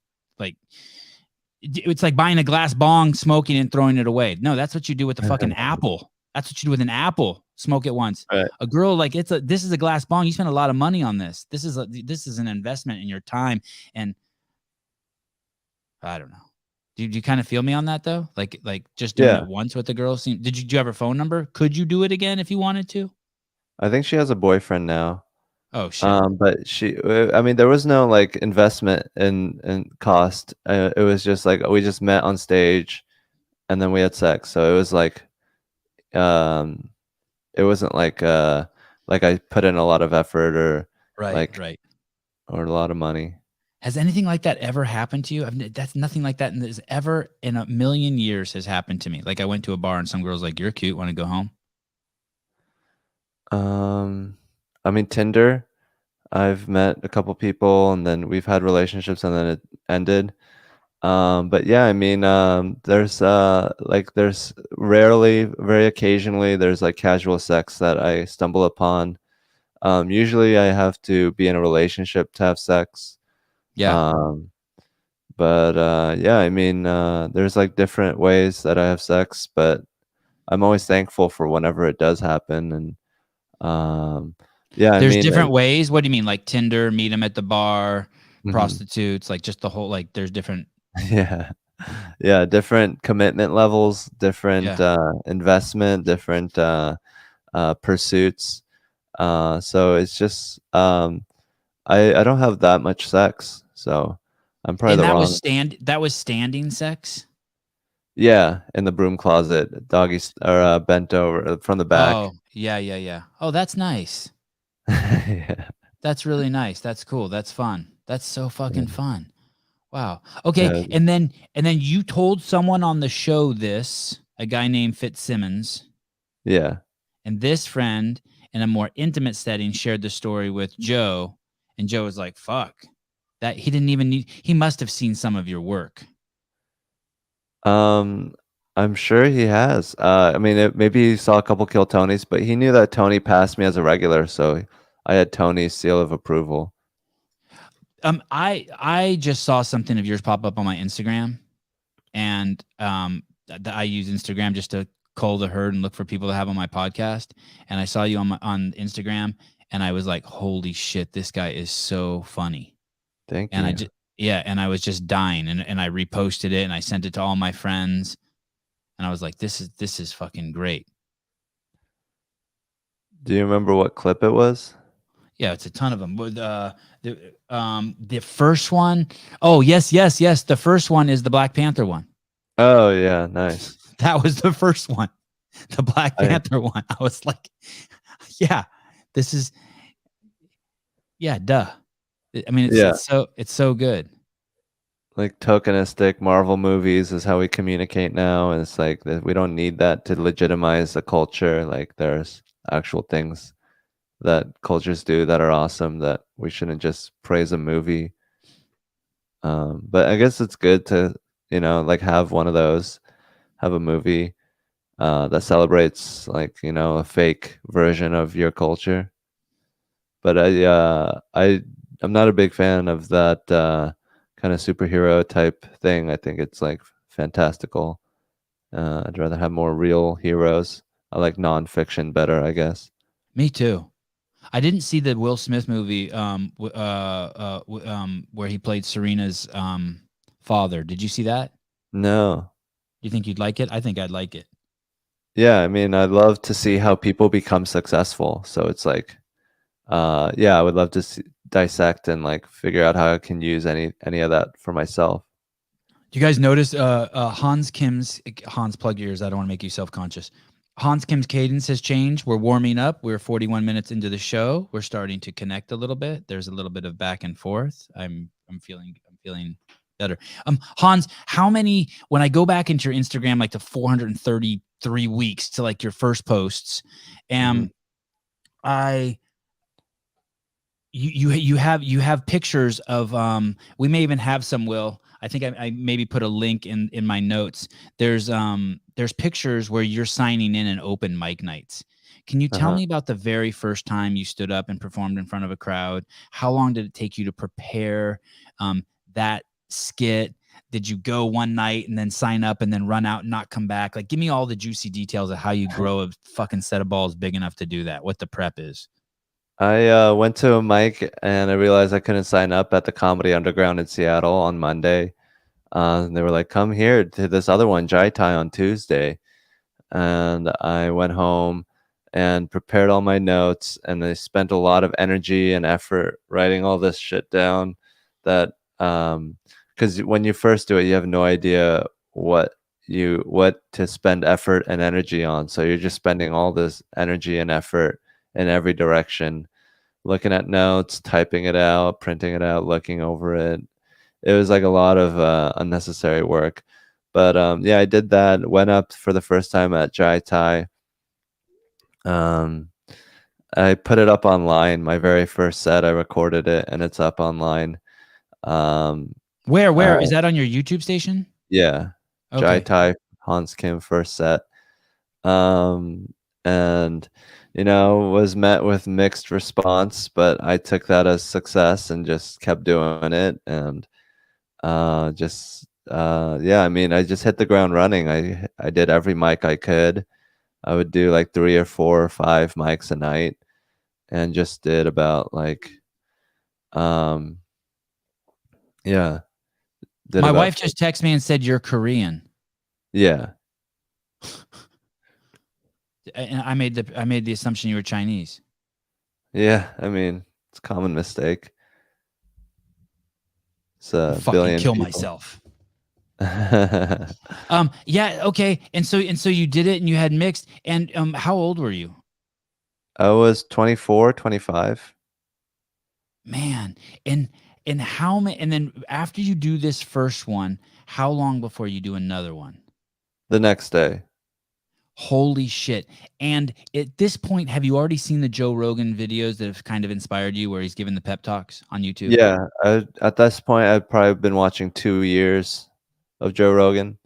it's like buying a glass bong, smoking and throwing it away. No, that's what you do with the fucking apple. That's what you do with an apple. Smoke it once. Right. A girl like this is a glass bong. You spend a lot of money on this. This is an investment in your time. And I don't know. Do you kind of feel me on that though? Like just doing it once with the girl. Did you have her phone number? Could you do it again if you wanted to? I think she has a boyfriend now. Oh shit. But there was no like investment in cost. It was just like we just met on stage, and then we had sex. So it was like, it wasn't like I put in a lot of effort or right or a lot of money. Has anything like that ever happened to you? That's nothing like that has ever in a million years has happened to me. Like I went to a bar and some girl's like, "You're cute. Want to go home?" Tinder. I've met a couple people, and then we've had relationships, and then it ended. But yeah, there's rarely, very occasionally, there's like casual sex that I stumble upon. Usually I have to be in a relationship to have sex. Yeah. There's like different ways that I have sex, but I'm always thankful for whenever it does happen. And there's different ways. What do you mean? Like Tinder, meet them at the bar, prostitutes, like just the whole, like there's different. Yeah. Different commitment levels, different investment, different pursuits. So it's just, I don't have that much sex, so I'm probably that was standing sex. Yeah, in the broom closet, doggy or bent over from the back. Oh yeah. Oh, that's nice. Yeah. That's really nice. That's cool. That's fun. That's so fucking fun. Wow. Okay, Yeah. and then you told someone on the show this, a guy named Fitzsimmons. Yeah. And this friend, in a more intimate setting, shared the story with Joe, and Joe was like, "Fuck, that he didn't even need. He must have seen some of your work." I'm sure he has. I mean, maybe he saw a couple Kill Tonys, but he knew that Tony passed me as a regular, so I had Tony's seal of approval. I just saw something of yours pop up on my Instagram, and I use Instagram just to cull the herd and look for people to have on my podcast. And I saw you on Instagram, and I was like, "Holy shit, this guy is so funny!" Thank And you. I just and I was just dying, and I reposted it and I sent it to all my friends, and I was like, "This is fucking great." Do you remember what clip it was? Yeah, it's a ton of them. But the first one, oh yes, the first one is the Black Panther one. Oh yeah, nice. That was the first one, the Black I- Panther one. I was like, yeah, this is, yeah, duh. I mean, Yeah. it's so good. Like tokenistic Marvel movies is how we communicate now, and it's like that we don't need that to legitimize a culture. Like there's actual things that cultures do that are awesome that we shouldn't just praise a movie. But I guess it's good to, like have one of those, have a movie that celebrates like, a fake version of your culture. But I'm not a big fan of that kind of superhero type thing. I think it's like fantastical. I'd rather have more real heroes. I like nonfiction better, I guess. Me too. I didn't see the Will Smith movie where he played Serena's father. Did you see that? No. You think you'd like it? I think I'd like it. Yeah, I mean, I'd love to see how people become successful. So it's like, yeah, I would love to dissect and like figure out how I can use any of that for myself. Do you guys notice Hans, plug your ears. I don't want to make you self-conscious. Hans Kim's cadence has changed. We're warming up. We're 41 minutes into the show. We're starting to connect a little bit. There's a little bit of back and forth. I'm feeling better. Hans, how many, when I go back into your Instagram, like the 433 weeks to like your first posts, you have pictures of we may even have some, Will. I think I maybe put a link in my notes. There's pictures where you're signing in an open mic nights. Can you tell me about the very first time you stood up and performed in front of a crowd? How long did it take you to prepare that skit? Did you go one night and then sign up and then run out and not come back? Like, give me all the juicy details of how you grow a fucking set of balls big enough to do that, what the prep is. I went to a mic and I realized I couldn't sign up at the Comedy Underground in Seattle on Monday. And they were like, come here to this other one, Jai Tai, on Tuesday. And I went home and prepared all my notes, and I spent a lot of energy and effort writing all this shit down that because when you first do it, you have no idea what to spend effort and energy on. So you're just spending all this energy and effort in every direction, looking at notes, typing it out, printing it out, looking over it. It was like a lot of unnecessary work. But yeah, I did that. Went up for the first time at Jai Tai. I put it up online. My very first set, I recorded it, and it's up online. Where is that on your YouTube station? Yeah, okay. Jai Tai, Hans Kim first set. And was met with mixed response, but I took that as success and just kept doing it. And yeah, I mean, I just hit the ground running. I did every mic I could. I would do like 3 or 4 or 5 mics a night, and just did about like yeah. My wife just texted me and said you're Korean. Yeah. And I made the assumption you were Chinese. Yeah, I mean, it's a common mistake. It's a fucking billion kill people. myself. Yeah, okay. And so you did it and you had mixed. And how old were you? I was 24, 25. Man, and how many? And then after you do this first one, how long before you do another one? The next day. Holy shit. And at this point, have you already seen the Joe Rogan videos that have kind of inspired you, where he's given the pep talks on YouTube? Yeah, at this point, I've probably been watching 2 years of Joe Rogan.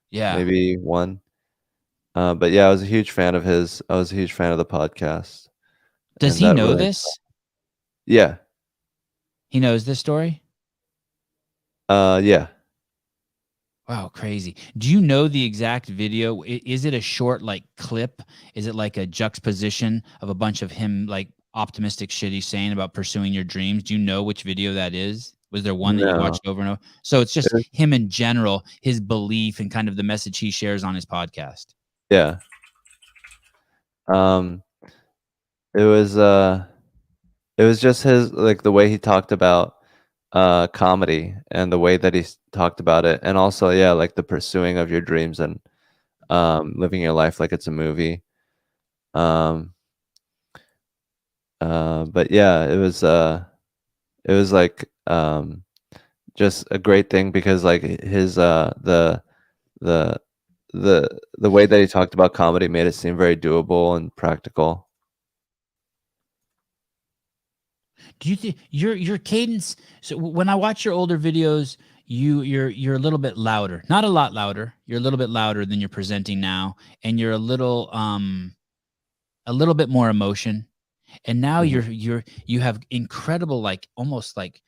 Yeah. Maybe 1. But yeah, I was a huge fan of his. I was a huge fan of the podcast. Does And he that know really, this? yeah, He knows this story? yeah. Wow, crazy. Do you know the exact video? Is it a short like clip? Is it like a juxtaposition of a bunch of him like optimistic shit he's saying about pursuing your dreams? Do you know which video that is? Was there one that you No, watched over and over? So it's it just was, him in general, his belief and kind of the message he shares on his podcast. yeah. Um, it was uh, it was just his like the way he talked about comedy and the way that he talked about it, and also yeah, like the pursuing of your dreams and living your life like it's a movie. Um, but yeah, it was like just a great thing because like his the the way that he talked about comedy made it seem very doable and practical. Do you think your cadence? So when I watch your older videos, you're a little bit louder, not a lot louder. You're a little bit louder than you're presenting now, and you're a little bit more emotion. And now Mhm. you have incredible like almost like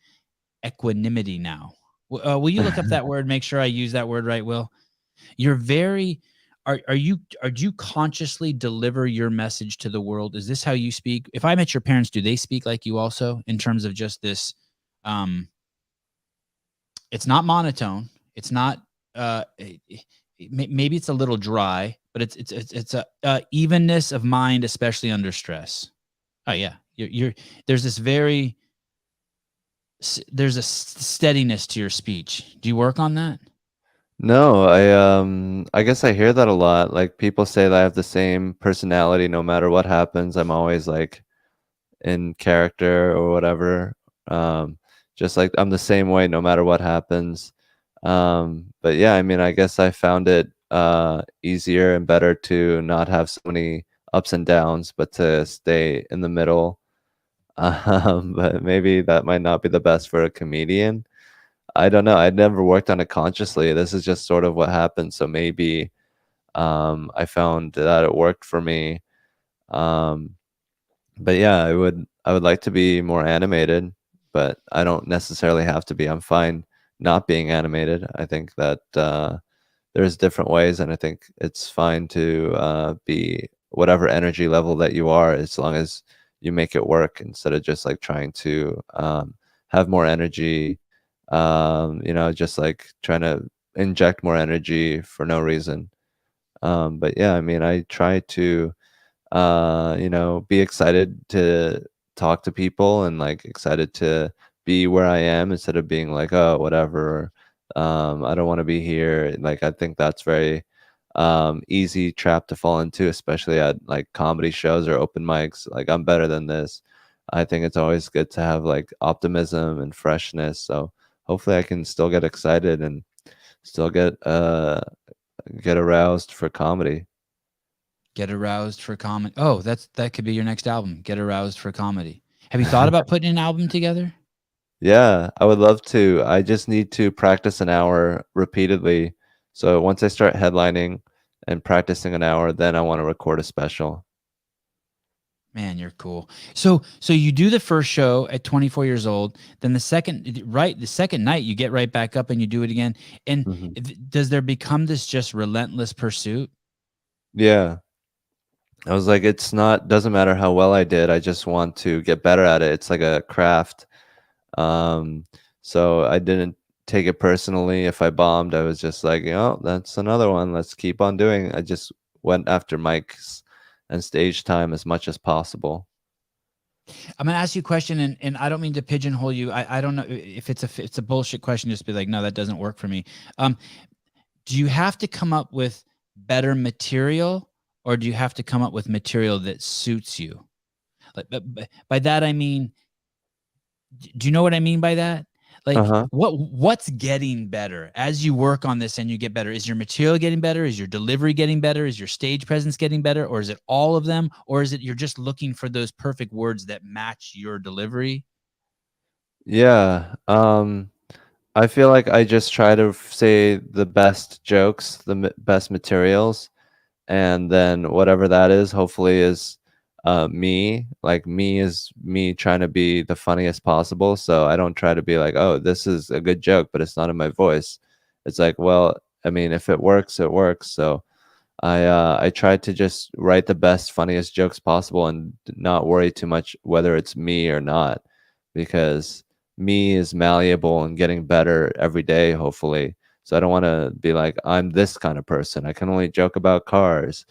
equanimity now. Will you look up that word? Make sure I use that word right, Will. You're very do you consciously deliver your message to the world? Is this how you speak? If I met your parents, do they speak like you also in terms of just this um it's not monotone. It's not maybe it's a little dry, but it's a evenness of mind, especially under stress. Oh yeah. You're there's this very there's a steadiness to your speech. Do you work on that? No, I guess I hear that a lot. Like people say that I have the same personality no matter what happens. I'm always like in character or whatever. Um, just like I'm the same way no matter what happens. But yeah, I mean, I guess I found it easier and better to not have so many ups and downs, but to stay in the middle. But maybe that might not be the best for a comedian. I don't know. I'd never worked on it consciously. This is just sort of what happened. So maybe I found that it worked for me. Um, but yeah, I would like to be more animated, but I don't necessarily have to be. I'm fine not being animated. I think that there's different ways, and I think it's fine to be whatever energy level that you are, as long as you make it work instead of just like trying to have more energy. You know, just like trying to inject more energy for no reason. But yeah, I mean, I try to you know, be excited to talk to people and like excited to be where I am instead of being like, oh, whatever. I don't want to be here. Like, I think that's very easy trap to fall into, especially at like comedy shows or open mics. Like, I'm better than this. I think it's always good to have like optimism and freshness. So hopefully I can still get excited and still get aroused for comedy. Get aroused for comedy. Oh, that could be your next album. Get aroused for comedy. Have you thought about putting an album together? Yeah, I would love to. I just need to practice an hour repeatedly. So once I start headlining and practicing an hour, then I want to record a special. Man, you're cool. So you do the first show at 24 years old, then the second night you get right back up and you do it again. And Mhm. does there become this just relentless pursuit? Yeah. I was like, it's not, doesn't matter how well I did. I just want to get better at it. It's like a craft. Um, so I didn't take it personally if I bombed. I was just like, you know, that's another one. Let's keep on doing. I just went after mics and stage time as much as possible. I'm gonna ask you a question, and I don't mean to pigeonhole you. I don't know if it's a bullshit question. Just be like, no, that doesn't work for me. Um, do you have to come up with better material, or do you have to come up with material that suits you? Like, by that I mean, do you know what I mean by that? Like, Uh-huh. what's getting better as you work on this and you get better? Is your material getting better? Is your delivery getting better? Is your stage presence getting better? Or is it all of them? Or is it you're just looking for those perfect words that match your delivery? Yeah. I feel like I just try to say the best jokes, the best materials, and then whatever that is, hopefully is me. Like me is me trying to be the funniest possible. So I don't try to be like, oh, this is a good joke, but it's not in my voice. It's like, well, I mean, if it works, it works. So I tried to just write the best, funniest jokes possible and not worry too much whether it's me or not, because me is malleable and getting better every day, hopefully. So I don't want to be like, I'm this kind of person. I can only joke about cars.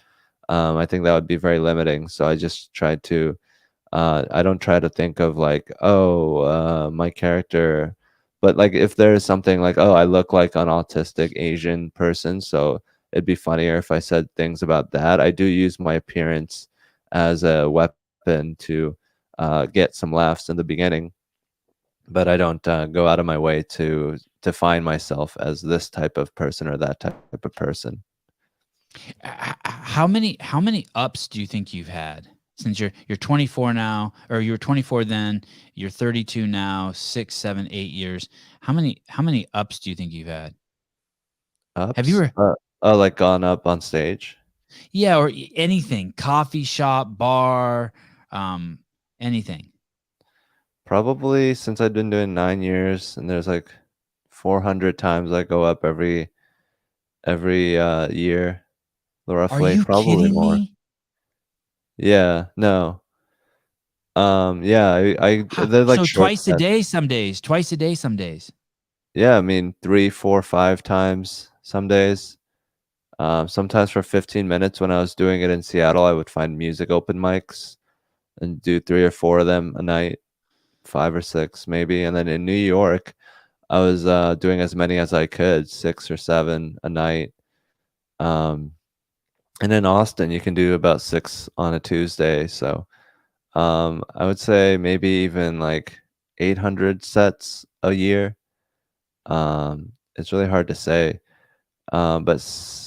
I think that would be very limiting. So I just tried to, I don't try to think of like, oh, my character, but like if there's something like, oh, I look like an autistic Asian person, so it'd be funnier if I said things about that. I do use my appearance as a weapon to get some laughs in the beginning, but I don't go out of my way to define myself as this type of person or that type of person. How many ups do you think you've had since you're 24 now, or you were 24 then, you're 32 now, 6, 7, 8 years? How many ups do you think you've had? Have you Ups? ever, Oh, like gone up on stage? yeah, or anything, coffee shop, bar, anything? Probably since I've been doing 9 years, and there's like 400 times I go up every year, Are roughly, you probably kidding more. me? Yeah, no. Yeah, they're like So short twice a sets. day some days, twice a day some days. Yeah, I mean 3, 4, 5 times some days. Sometimes for 15 minutes when I was doing it in Seattle, I would find music open mics and do 3 or 4 of them a night, 5 or 6 maybe. And then in New York, I was doing as many as I could, 6 or 7 a night. Um, and in Austin, you can do about 6 on a Tuesday. So I would say maybe even like 800 sets a year. It's really hard to say, but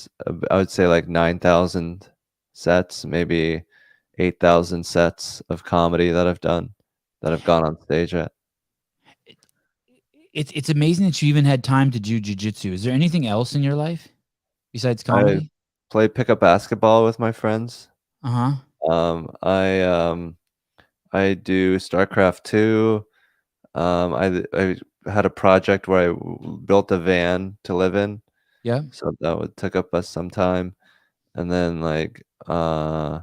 I would say like 9,000 sets, maybe 8,000 sets of comedy that I've done, that I've gone on stage at. It's amazing that you even had time to do jujitsu. Is there anything else in your life besides I comedy? play pickup basketball with my friends. Uh-huh. Um, I um, I do StarCraft 2. I had a project where I built a van to live in, Yeah. so that would took up us some time. And then like yeah,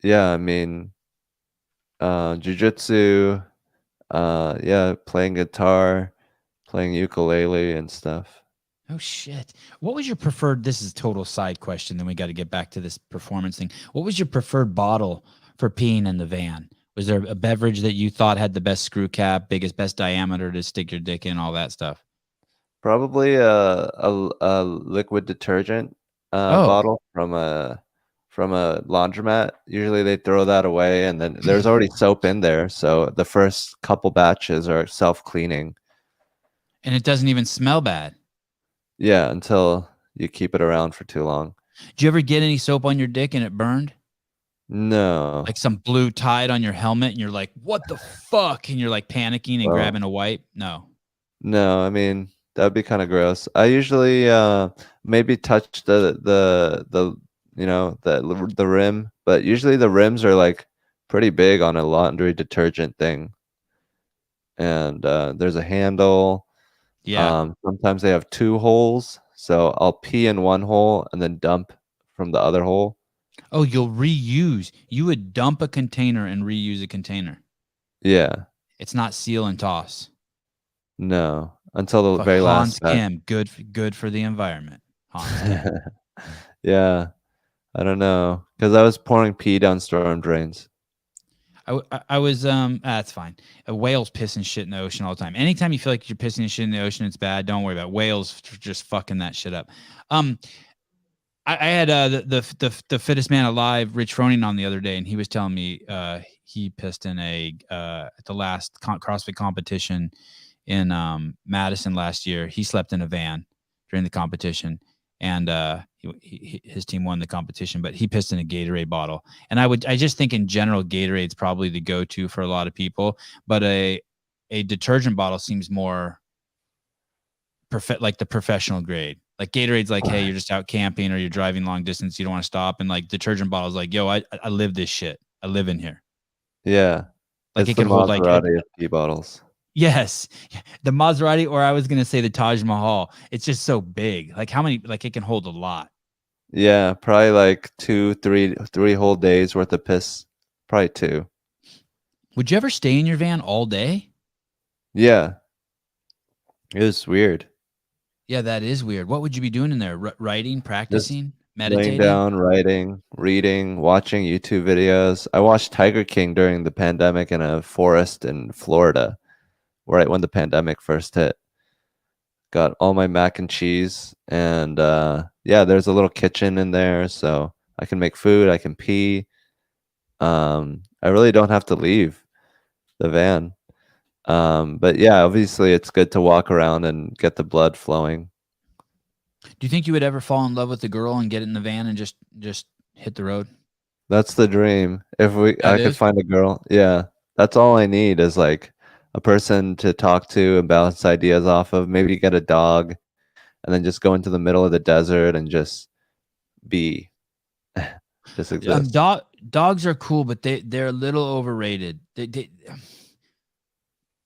I mean jujitsu, yeah, playing guitar, playing ukulele and stuff. Oh shit. What was your preferred, this is a total side question, then we got to get back to this performance thing. What was your preferred bottle for peeing in the van? Was there a beverage that you thought had the best screw cap, best diameter to stick your dick in, all that stuff? Probably a liquid detergent Oh. bottle from a laundromat. Usually they throw that away, and then there's already soap in there, so the first couple batches are self-cleaning. And it doesn't even smell bad. Yeah, until you keep it around for too long. Did you ever get any soap on your dick and it burned? No. Like some blue tide on your helmet and you're like, what the fuck? And you're like panicking and Well, grabbing a wipe? No. no, I mean, that'd be kind of gross. I usually maybe touch the you know, the rim, but usually the rims are like pretty big on a laundry detergent thing. And there's a handle. Yeah. Sometimes they have 2 holes, so I'll pee in one hole and then dump from the other hole. Oh, you'll reuse. You would dump a container and reuse a container. Yeah. It's not seal and toss. No, until the Fuck very Hans last batch. Kim, good for the environment. Hans Kim. Yeah, I don't know, because I was pouring pee down storm drains. I was that's fine. Whales pissing shit in the ocean all the time. Anytime you feel like you're pissing shit in the ocean, it's bad. Don't worry about it. Whales just fucking that shit up. I had the fittest man alive, Rich Froning, on the other day, and he was telling me he pissed in at the last CrossFit competition in Madison last year. He slept in a van during the competition, and his team won the competition, but he pissed in a Gatorade bottle. And I just think in general, Gatorade's probably the go-to for a lot of people, but a detergent bottle seems more like the professional grade. Like Gatorade's like, hey, you're just out camping or you're driving long distance, you don't want to stop, and like detergent bottle's like, yo, I live this shit. I live in here. Yeah. Like It's it the could hold like Maserati of pee bottles. yes, the Maserati, or I was gonna say the Taj Mahal. It's just so big. Like how many? Like it can hold a lot. Yeah, probably like 3 whole days worth of piss. Probably 2. Would you ever stay in your van all day? Yeah. It was weird. Yeah, that is weird. What would you be doing in there? Writing, practicing, Laying meditating? down, writing, reading, watching YouTube videos. I watched Tiger King during the pandemic in a forest in Florida, right when the pandemic first hit. Got all my mac and cheese, and yeah, there's a little kitchen in there, so I can make food, I can pee. I really don't have to leave the van. But yeah, obviously it's good to walk around and get the blood flowing. Do you think you would ever fall in love with a girl and get in the van and just hit the road? That's the dream. If I That could is? find a girl, yeah, that's all I need is like a person to talk to and bounce ideas off of. Maybe get a dog, and then just go into the middle of the desert and just be, just exist. Dogs are cool, but they're a little overrated.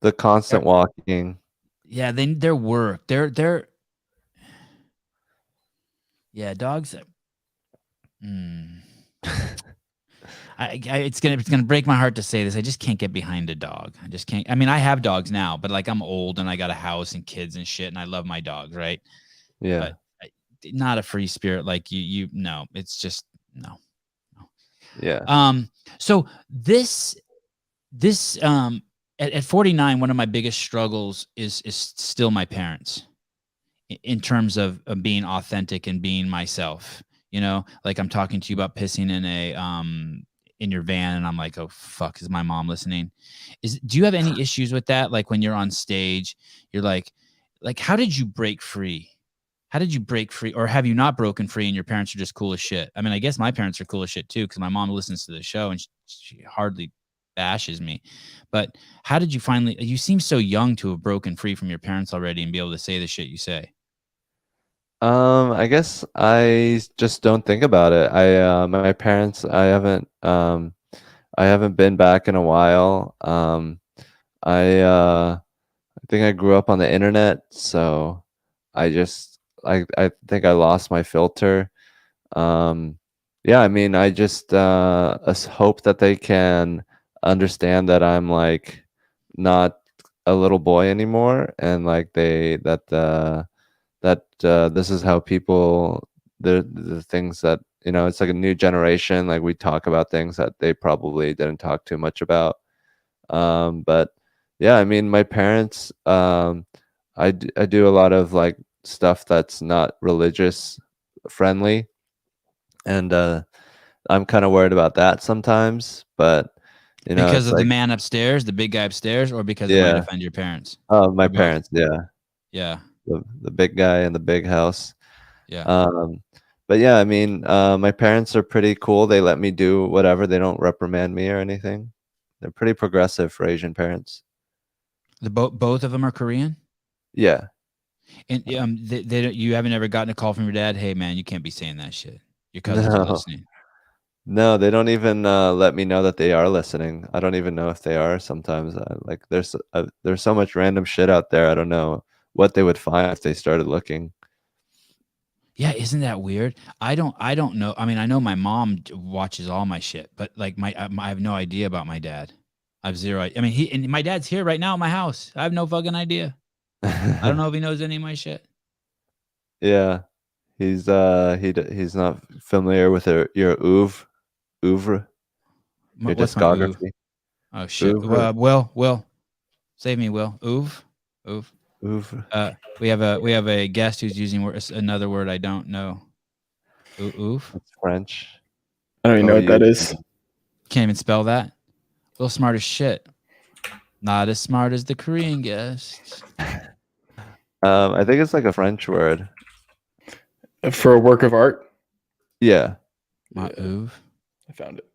The constant walking. Yeah, they're work. They're yeah, dogs. It's gonna break my heart to say this. I just can't get behind a dog. I just can't. I mean, I have dogs now, but like I'm old and I got a house and kids and shit, and I love my dogs, right? Yeah. But not a free spirit like you. No, it's just no. Yeah. So this at 49, one of my biggest struggles is still my parents in terms of being authentic and being myself. You know, like I'm talking to you about pissing in your van, and I'm like, oh fuck, is my mom listening? Do you have any issues with that? Like when you're on stage, you're like how did you break free? How did you break free, or have you not broken free and your parents are just cool as shit? I mean, I guess my parents are cool as shit too, because my mom listens to the show and she hardly bashes me. But how did you finally? You seem so young to have broken free from your parents already and be able to say the shit you say. I guess I just don't think about it. My parents, I haven't been back in a while. I think I grew up on the internet, so I think I lost my filter. Yeah, I mean, I just hope that they can understand that I'm like not a little boy anymore, and like this is how people the things that it's like a new generation. Like we talk about things that they probably didn't talk too much about. But yeah, I mean, my parents, I do a lot of like stuff that's not religious friendly, and I'm kind of worried about that sometimes. But Because it's of the like, man upstairs, the big guy upstairs, or because it might yeah, offend your parents? my Or both? parents, yeah, Yeah, the big guy in the big house. yeah. Um, but yeah, I mean, my parents are pretty cool. They let me do whatever. They don't reprimand me or anything. They're pretty progressive for Asian parents. The both of them are Korean, Yeah. and you haven't ever gotten a call from your dad. Hey man, you can't be saying that shit. Your cousins are No. listening. No, they don't even let me know that they are listening. I don't even know if they are sometimes. Like there's so much random shit out there. I don't know what they would find if they started looking. Yeah, isn't that weird? I don't know. I mean, I know my mom watches all my shit, but like I have no idea about my dad. I have zero. I mean, my dad's here right now at my house. I have no fucking idea. I don't know if he knows any of my shit. Yeah, he's not familiar with your oeuvre, your What's my ooh? discography. Oh shit. Oeuvre, Will, save me, Will. Oof. oeuvre. We have a guest who's using another word I don't know. Oof. That's French. I don't even know what that is. Can't even spell that. A little smart as shit. Not as smart as the Korean guest. I think it's like a French word. For a work of art? Yeah. My oof. I found it.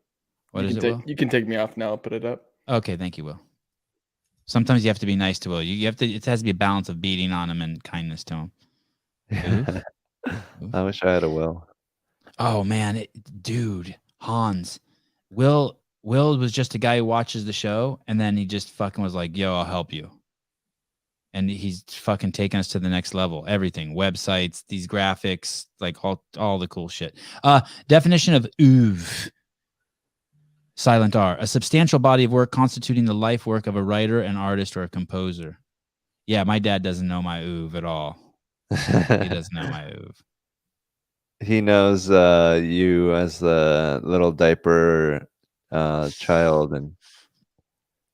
What is it, Will? You can take me off now. I'll put it up. Okay, thank you, Will. Sometimes you have to be nice to Will. You have to. It has to be a balance of beating on him and kindness to him. Oof. I wish I had a will. Oh man, dude, Hans, Will was just a guy who watches the show, and then he just fucking was like, "Yo, I'll help you," and he's fucking taking us to the next level. Everything, websites, these graphics, like all the cool shit. Definition of oeuvre. Silent R, a substantial body of work constituting the life work of a writer, an artist, or a composer. Yeah, my dad doesn't know my oeuvre at all. He doesn't know my oeuvre. He knows you as the little diaper child, and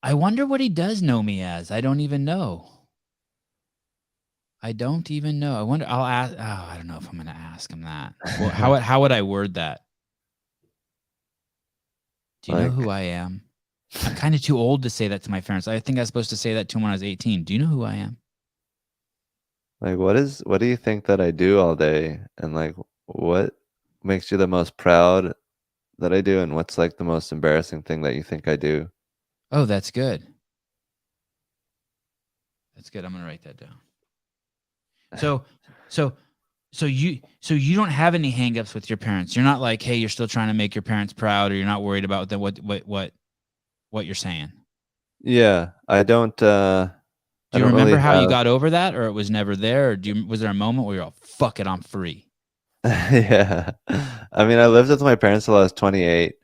I wonder what he does know me as. I don't even know. I don't even know. I wonder. I'll ask. Oh, I don't know if I'm going to ask him that. Well, how would I word that? Do you know who I am? I'm kind of too old to say that to my parents. I think I was supposed to say that to him when I was 18. Do you know who I am? like, what do you think that I do all day, and like, what makes you the most proud that I do, and what's like the most embarrassing thing that you think I do? Oh, that's good. That's good. I'm going to write that down. So you don't have any hangups with your parents. You're not like, hey, you're still trying to make your parents proud, or you're not worried about what you're saying. Yeah, I don't. Do you don't remember really how you have. got over that, or it was never there? Or was there a moment where you're all, fuck it, I'm free? Yeah, I mean, I lived with my parents till I was 28,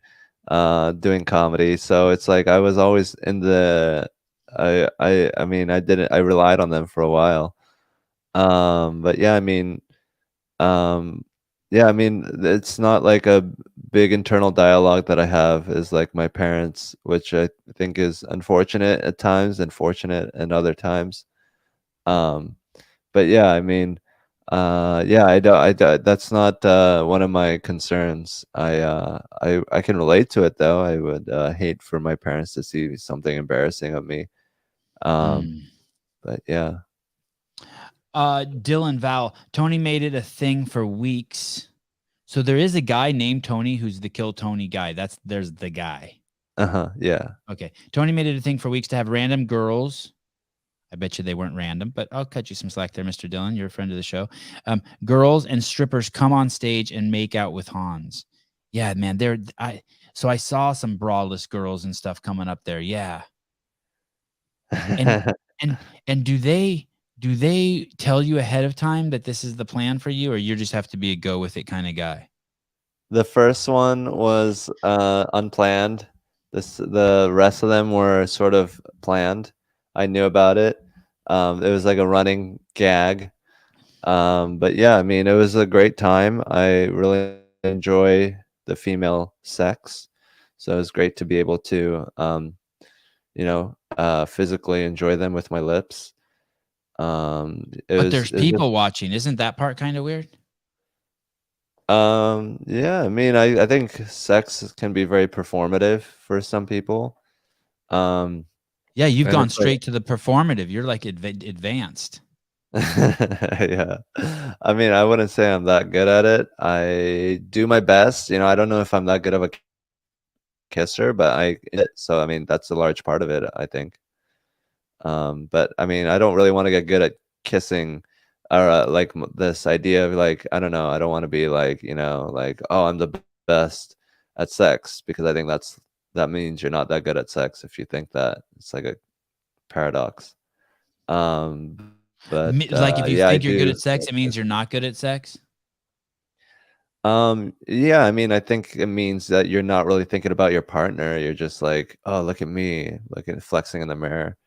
doing comedy. So it's like I was always in the. I mean, I didn't. I relied on them for a while. But yeah, I mean, um, yeah, I mean, it's not like a big internal dialogue that I have is like my parents, which I think is unfortunate at times and fortunate and other times. Um, but yeah, I mean, yeah, that's not one of my concerns. I can relate to it though. I would hate for my parents to see something embarrassing of me. But yeah. Dylan Val, Tony made it a thing for weeks. So there is a guy named Tony who's the Kill Tony guy. There's the guy. Yeah. Okay. Tony made it a thing for weeks to have random girls. I bet you they weren't random, but I'll cut you some slack there, Mr. Dillon. You're a friend of the show. Girls and strippers come on stage and make out with Hans. Yeah, man. So I saw some braless girls and stuff coming up there. Yeah. And and do they tell you ahead of time that this is the plan for you, or you just have to be a go with it kind of guy? The first one was unplanned. The rest of them were sort of planned. I knew about it. It was like a running gag. But yeah, I mean, it was a great time. I really enjoy the female sex, so it was great to be able to, physically enjoy them with my lips. But there's people watching. Isn't that part kind of weird? Yeah, I mean, I think sex can be very performative for some people. Yeah, you've gone straight to the performative. You're like advanced. Yeah. I mean, I wouldn't say I'm that good at it. I do my best. I don't know if I'm that good of a kisser, but so I mean, that's a large part of it, I think. But I mean, I don't really want to get good at kissing, or like this idea of like, I don't know, I don't want to be like, like, oh, I'm the best at sex, because I think that means you're not that good at sex if you think that. It's like a paradox. But like if you yeah, think you're good at sex, it means you're not good at sex. Yeah, I mean, I think it means that you're not really thinking about your partner. You're just like, oh, look at me, looking, flexing in the mirror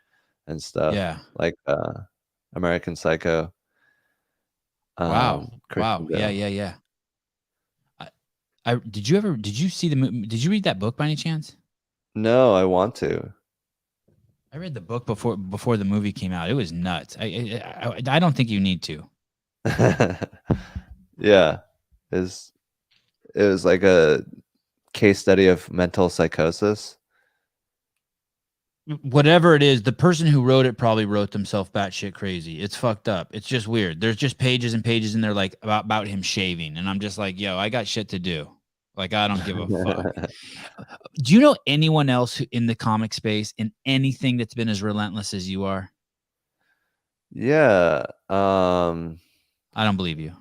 and stuff. Yeah. Like American Psycho. Wow. Christian Bale. Yeah. Did you see the movie? Did you read that book by any chance? No, I want to. I read the book before the movie came out. It was nuts. I don't think you need to. Yeah. It was like a case study of mental psychosis. Whatever it is, the person who wrote it probably wrote themselves batshit crazy. It's fucked up. It's just weird. There's just pages and pages in there like about him shaving, and I'm just like, yo, I got shit to do. Like, I don't give a fuck. Do you know anyone else in the comic space in anything that's been as relentless as you are? Yeah. I don't believe you.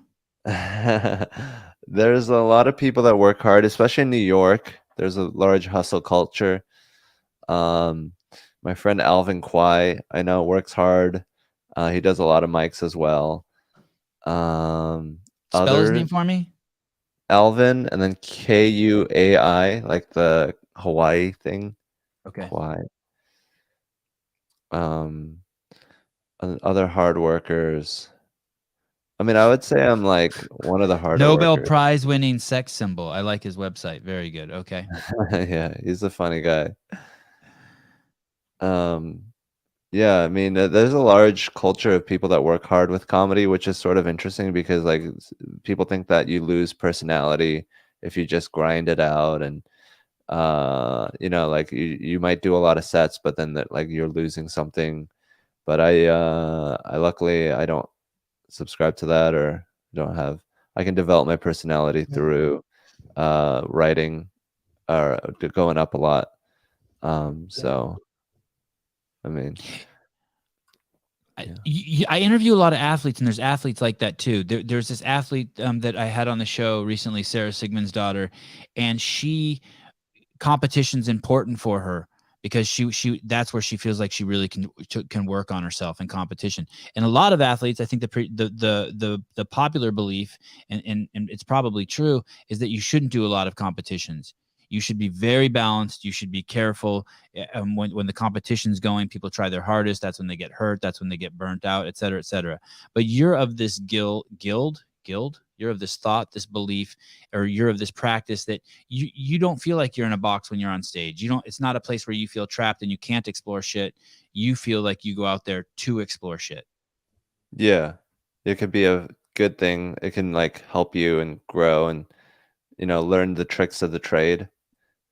There's a lot of people that work hard, especially in New York. There's a large hustle culture. Um, my friend Alvin Kwai, I know, works hard. He does a lot of mics as well. Spell his name Others, for me. Alvin, and then Kuai, like the Hawaii thing. Okay. Kwai. Um, other hard workers. I mean, I would say I'm like one of the harder Nobel workers. Prize winning sex symbol. I like his website. Very good. Okay. Yeah, he's a funny guy. Um, yeah, I mean, there's a large culture of people that work hard with comedy, which is sort of interesting because like people think that you lose personality if you just grind it out, and like you might do a lot of sets, but then that like you're losing something. But I luckily I don't subscribe to that, or don't have. I can develop my personality through writing or going up a lot. So I mean, I interview a lot of athletes, and there's athletes like that too. There's this athlete that I had on the show recently, Sarah Sigmund's daughter, and competition's important for her because she that's where she feels like she really can work on herself in competition. And a lot of athletes, I think the popular belief, and it's probably true, is that you shouldn't do a lot of competitions. You should be very balanced. You should be careful. When the competition's going, people try their hardest. That's when they get hurt. That's when they get burnt out, et cetera, et cetera. But you're of this guild. You're of this thought, this belief, or you're of this practice that you don't feel like you're in a box when you're on stage. It's not a place where you feel trapped and you can't explore shit. You feel like you go out there to explore shit. yeah, it could be a good thing. It can like help you and grow and learn the tricks of the trade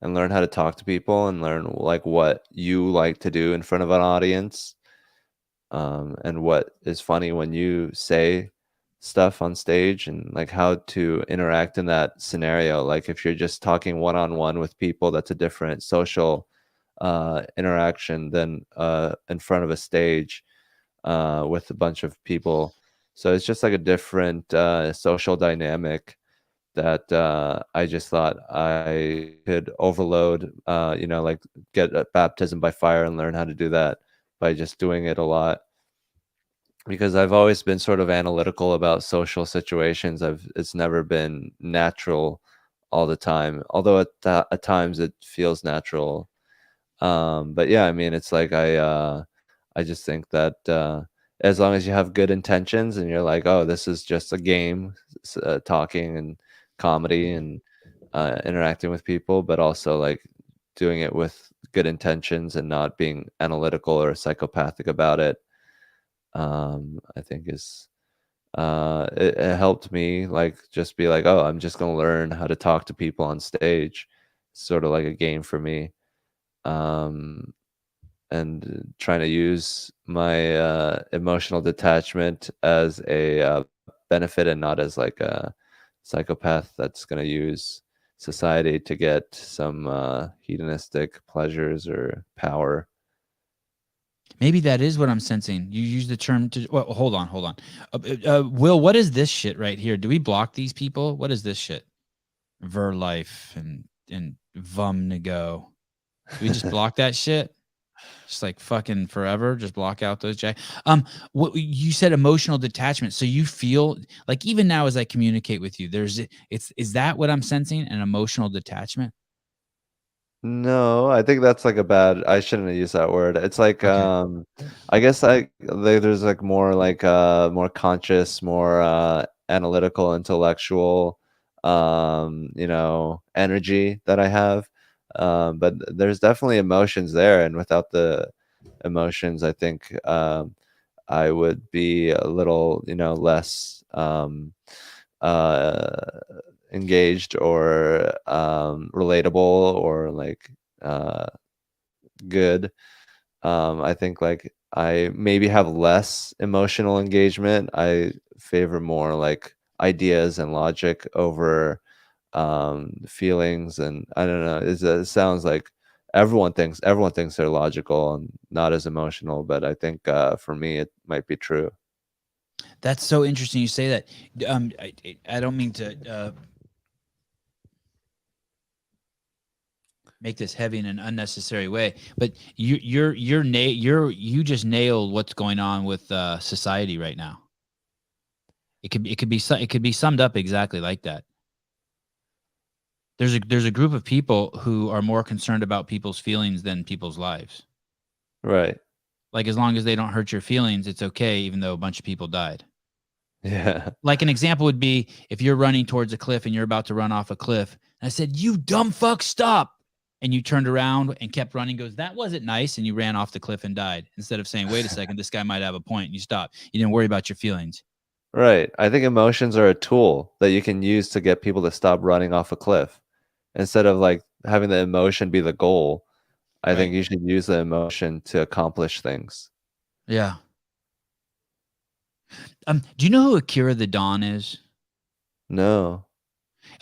and learn how to talk to people and learn like what you like to do in front of an audience, and what is funny when you say stuff on stage, and like how to interact in that scenario. Like if you're just talking one-on-one with people, that's a different social interaction than in front of a stage with a bunch of people. So it's just like a different social dynamic that I just thought I could overload, like get a baptism by fire and learn how to do that by just doing it a lot. Because I've always been sort of analytical about social situations. It's never been natural all the time, although at times it feels natural. But yeah, I mean, it's like I just think that as long as you have good intentions and you're like, oh, this is just a game, talking and comedy and interacting with people, but also like doing it with good intentions and not being analytical or psychopathic about it, I think is it helped me like just be like, oh, I'm just gonna learn how to talk to people on stage, sort of like a game for me. um and trying to use my emotional detachment as a benefit and not as like a psychopath that's going to use society to get some hedonistic pleasures or power. Maybe that is what I'm sensing. You use the term to. Well, hold on. Will, what is this shit right here? Do we block these people? What is this shit? Verlife and Vumnigo. Do we just block that shit? Just like fucking forever, just block out those jack. What you said, emotional detachment. So you feel like even now as I communicate with you, is that what I'm sensing? An emotional detachment? No, I think that's like a bad. I shouldn't have used that word. It's like Okay. I guess there's like more conscious, more analytical, intellectual energy that I have. But there's definitely emotions there, and without the emotions, I think I would be a little, less uh engaged or relatable or like uh good. I think like I maybe have less emotional engagement. I favor more like ideas and logic over feelings, and I don't know, it sounds like everyone thinks they're logical and not as emotional, but I think for me it might be true. That's so interesting you say that. I don't mean to make this heavy in an unnecessary way, but you just nailed what's going on with society right now. It could be summed up exactly like that. There's a group of people who are more concerned about people's feelings than people's lives. Right. Like, as long as they don't hurt your feelings, it's okay, even though a bunch of people died. Yeah. Like, an example would be if you're running towards a cliff and you're about to run off a cliff. And I said, "You dumb fuck, stop." And you turned around and kept running, goes, "That wasn't nice." And you ran off the cliff and died. Instead of saying, "Wait a second, this guy might have a point," and you stopped. You didn't worry about your feelings. Right. I think emotions are a tool that you can use to get people to stop running off a cliff. Instead of like having the emotion be the goal, I think you should use the emotion to accomplish things. Yeah. Do you know who Akira the Don is? No.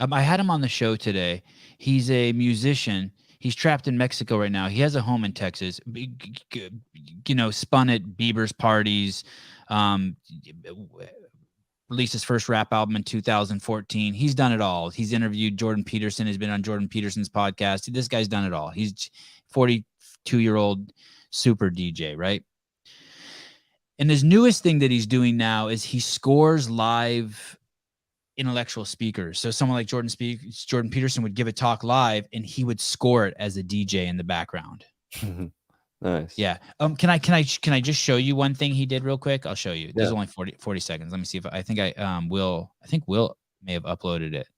I had him on the show today. He's a musician. He's trapped in Mexico right now. He has a home in Texas. You know, spun at Bieber's parties. Released his first rap album in 2014. He's done it all. He's interviewed Jordan Peterson. Has been on Jordan Peterson's podcast. This guy's done it all. He's 42-year-old super DJ, right? And his newest thing that he's doing now is he scores live intellectual speakers. So someone like Jordan Peterson would give a talk live, and he would score it as a DJ in the background. Nice. Yeah. Can I just show you one thing he did real quick? I'll show you. There's Yeah. only 40 seconds. Let me see if I think Will may have uploaded it.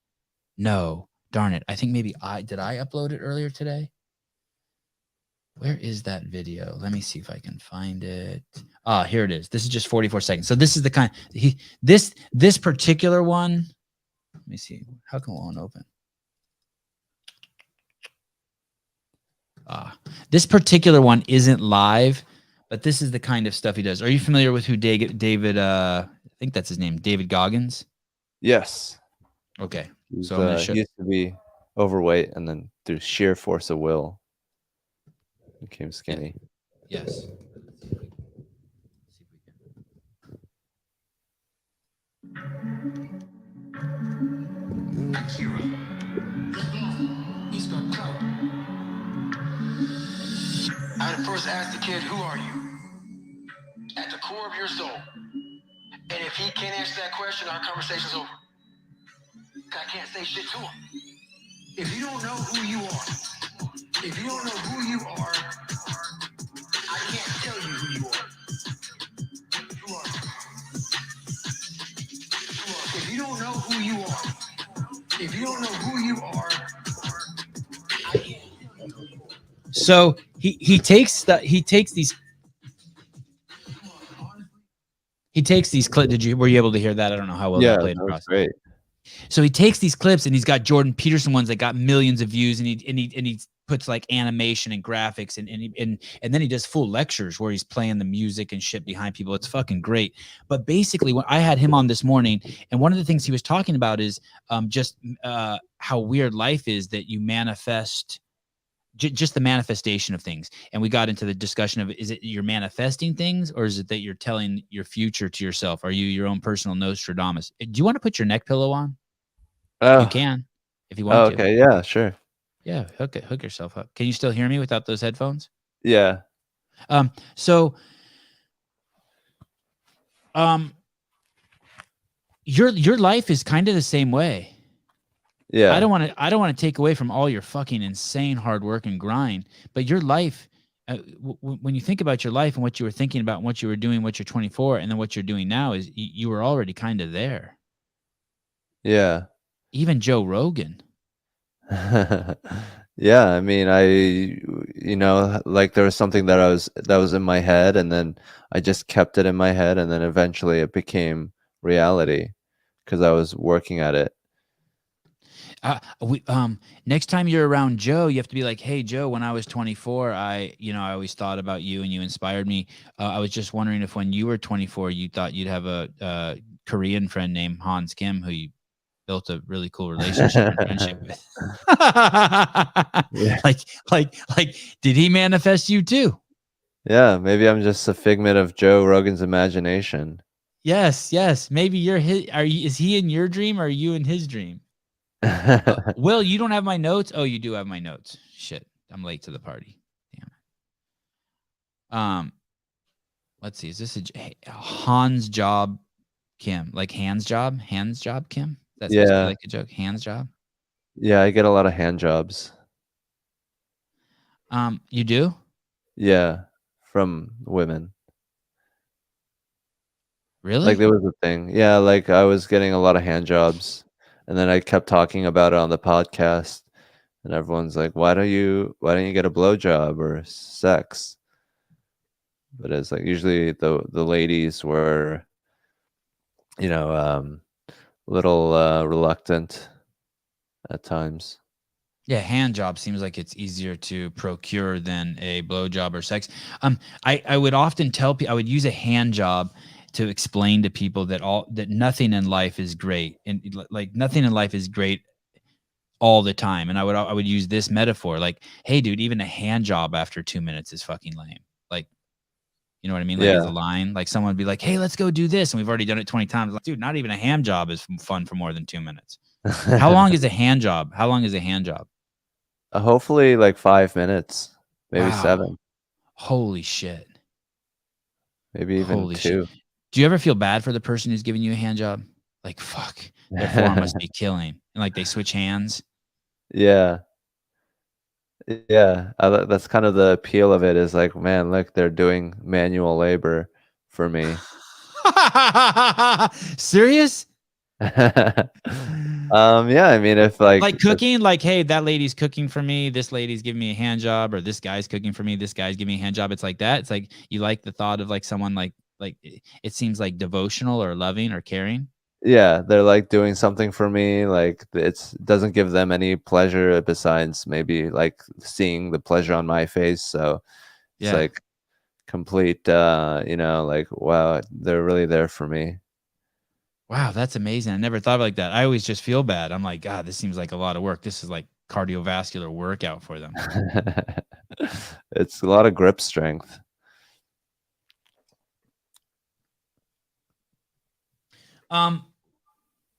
No, darn it. I think maybe did I upload it earlier today? Where is that video? Let me see if I can find it. Ah, here it is. This is just 44 seconds. So this is the kind this particular one. Let me see. How come it won't open? This particular one isn't live, but this is the kind of stuff he does. Are you familiar with who David I think that's his name, David Goggins? Yes. Okay. He's, So I'm gonna show he used to be overweight, and then through sheer force of will became skinny. Yes. I had to first ask the kid, "Who are you?" At the core of your soul. And if he can't answer that question, our conversation's over. I can't say shit to him. If you don't know who you are, if you don't know who you are, I can't tell you who you are. Who are you? If you don't know who you are, if you don't know who you are, I can't. So he takes these clips. Were you able to hear that? I don't know how well that played that was across. great. So he takes these clips, and he's got Jordan Peterson ones that got millions of views, and he puts like animation and graphics, and then he does full lectures where he's playing the music and shit behind people. It's fucking great. But basically, when I had him on this morning, and one of the things he was talking about is just how weird life is, that you manifest. Just the manifestation of things. And we got into the discussion of, is it you're manifesting things, or is it that you're telling your future to yourself? Are you your own personal Nostradamus? Do you want to put your neck pillow on? Oh. You can, if you want to. Okay. Yeah, sure. Yeah, hook yourself up. Can you still hear me without those headphones? Yeah. So your life is kind of the same way. Yeah. I don't want to take away from all your fucking insane hard work and grind, but your life, when you think about your life and what you were thinking about and what you were doing, what you're 24, and then what you're doing now, is you were already kind of there. Yeah. Even Joe Rogan. Yeah, I mean, like there was something that was in my head, and then I just kept it in my head, and then eventually it became reality because I was working at it. Next time you're around Joe, you have to be like, "Hey Joe, when I was 24, I always thought about you and you inspired me. I was just wondering if when you were 24, you thought you'd have a Korean friend named Hans Kim who you built a really cool relationship and friendship with." Yeah. Like, did he manifest you too? Yeah, maybe I'm just a figment of Joe Rogan's imagination. Yes, yes. Maybe you're his. Is he in your dream or are you in his dream? Will, you don't have my notes? Oh, you do have my notes. Shit. I'm late to the party. Damn it. Let's see. Is this a Hans job Kim? Like Hans job? Hans job Kim? That's supposed to be Yeah. like a joke. Hans job? Yeah, I get a lot of hand jobs. You do? Yeah, from women. Really? Like there was a thing. Yeah, like I was getting a lot of hand jobs, and then I kept talking about it on the podcast, and everyone's like, why don't you get a blowjob or sex? But it's like usually the ladies were, you know, little reluctant at times. Yeah, hand job seems like it's easier to procure than a blowjob or sex. I would often tell people, I would use a hand job to explain to people that nothing in life is great, and like nothing in life is great all the time. And I would use this metaphor, like, hey, dude, even a hand job after 2 minutes is fucking lame. Like, you know what I mean? Like as a Yeah. line, like someone would be like, hey, let's go do this, and we've already done it 20 times. Like, dude, not even a hand job is fun for more than 2 minutes. How long is a hand job? How long is a hand job? Hopefully like 5 minutes, maybe Wow. 7, Holy shit. maybe even Holy shit. 2. Do you ever feel bad for the person who's giving you a hand job? Like, fuck, their forearm must be killing. And like they switch hands. Yeah. Yeah, that's kind of the appeal of it is like, man, look, they're doing manual labor for me. Serious? Yeah, I mean, if Like cooking, like, hey, that lady's cooking for me, this lady's giving me a hand job, or this guy's cooking for me, this guy's giving me a hand job. It's like that. It's like you like the thought of like someone like it seems like devotional or loving or caring. yeah, they're like doing something for me, like it doesn't give them any pleasure besides maybe like seeing the pleasure on my face. So it's Yeah. like complete, like, wow, they're really there for me. Wow, that's amazing. I never thought of it like that. I always just feel bad. I'm like, God, this seems like a lot of work. This is like cardiovascular workout for them. It's a lot of grip strength.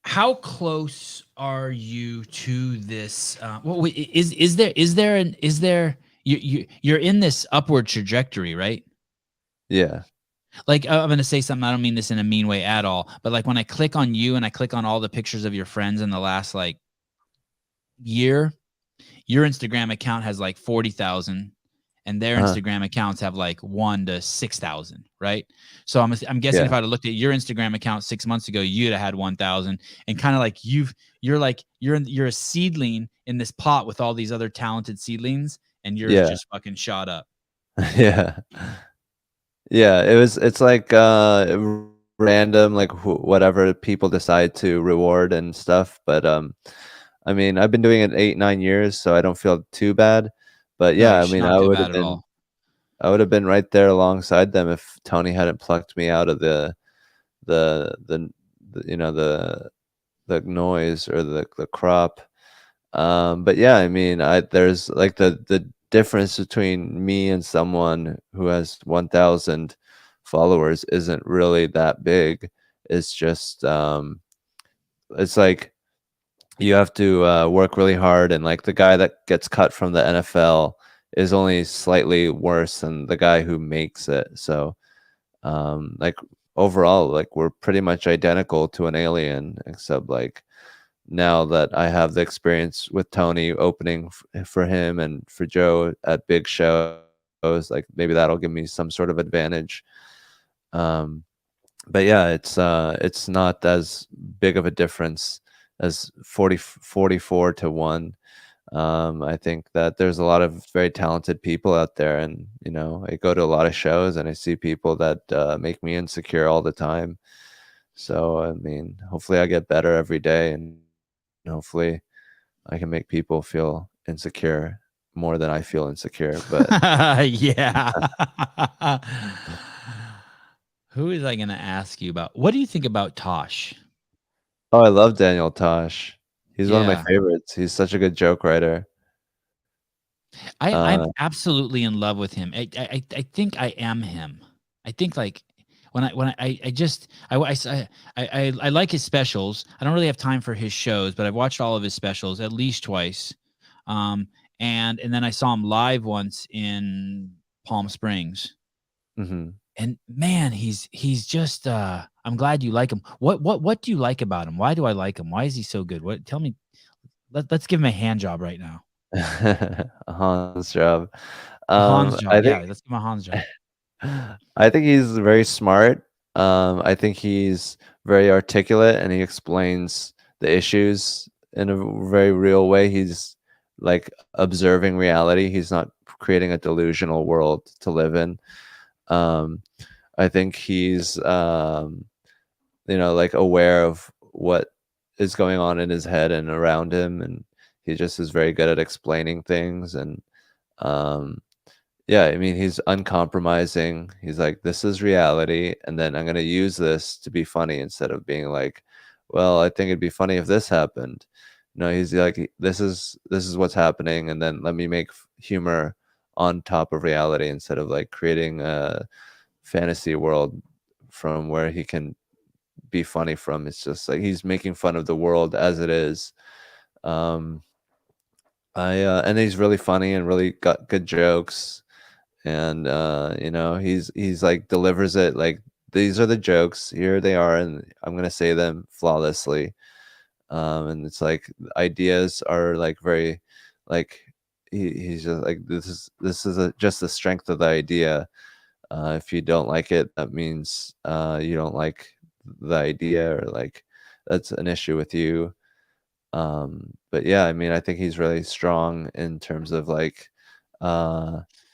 How close are you to this? Well, wait, is there you're in this upward trajectory, right? Yeah. Like I'm gonna say something. I don't mean this in a mean way at all, but like when I click on you and I click on all the pictures of your friends in the last like year, your Instagram account has like 40,000 and their Instagram accounts have like 1 to 6,000, right? So I'm guessing if I'd have looked at your Instagram account 6 months ago, you'd have had 1,000, and kind of like you're a seedling in this pot with all these other talented seedlings, and yours Yeah. just fucking shot up. Yeah. Yeah, it's like random, like whatever people decide to reward and stuff. But I mean, I've been doing it 8-9 years, so I don't feel too bad. But No, yeah, you I should mean, not feel bad at all. I would have been right there alongside them if Tony hadn't plucked me out of the the noise or the crop. But yeah, I mean, there's like the difference between me and someone who has 1,000 followers isn't really that big. It's just it's like you have to work really hard, and like the guy that gets cut from the NFL is only slightly worse than the guy who makes it. So like overall, like we're pretty much identical to an alien, except like now that I have the experience with Tony opening for him and for Joe at big shows, like maybe that'll give me some sort of advantage. But yeah, it's not as big of a difference as 44 to 1. I think that there's a lot of very talented people out there, and I go to a lot of shows and I see people that make me insecure all the time. So I mean, hopefully I get better every day, and hopefully I can make people feel insecure more than I feel insecure. But Yeah. Who is I going to ask you about? What do you think about Tosh? oh, I love Daniel Tosh. He's one of my Yeah. favorites. He's such a good joke writer. I'm absolutely in love with him. I think I am him. I think like I like his specials. I don't really have time for his shows, but I've watched all of his specials at least twice. And then I saw him live once in Palm Springs. Hmm. And man, he's just I'm glad you like him. What do you like about him? Why do I like him? Why is he so good? What tell me. Let's give him a hand job right now. A Hans job. A Hans job. I Yeah, think let's give him a Hans job. I think he's very smart. I think he's very articulate and he explains the issues in a very real way. He's like observing reality. He's not creating a delusional world to live in. Um, I think he's like aware of what is going on in his head and around him, and he just is very good at explaining things. And um, yeah, I mean, he's uncompromising. He's like, this is reality, and then I'm gonna use this to be funny instead of being like, well, I think it'd be funny if this happened. No, he's like, this is what's happening, and then let me make humor on top of reality instead of like creating a fantasy world from where he can be funny from. It's just like he's making fun of the world as it is. Um, and he's really funny and really got good jokes. And he's like delivers it like these are the jokes, here they are, and I'm gonna say them flawlessly. And it's like ideas are like very like he's just like just the strength of the idea. If you don't like it, that means you don't like the idea, or like that's an issue with you. But yeah, I mean, I think he's really strong in terms of like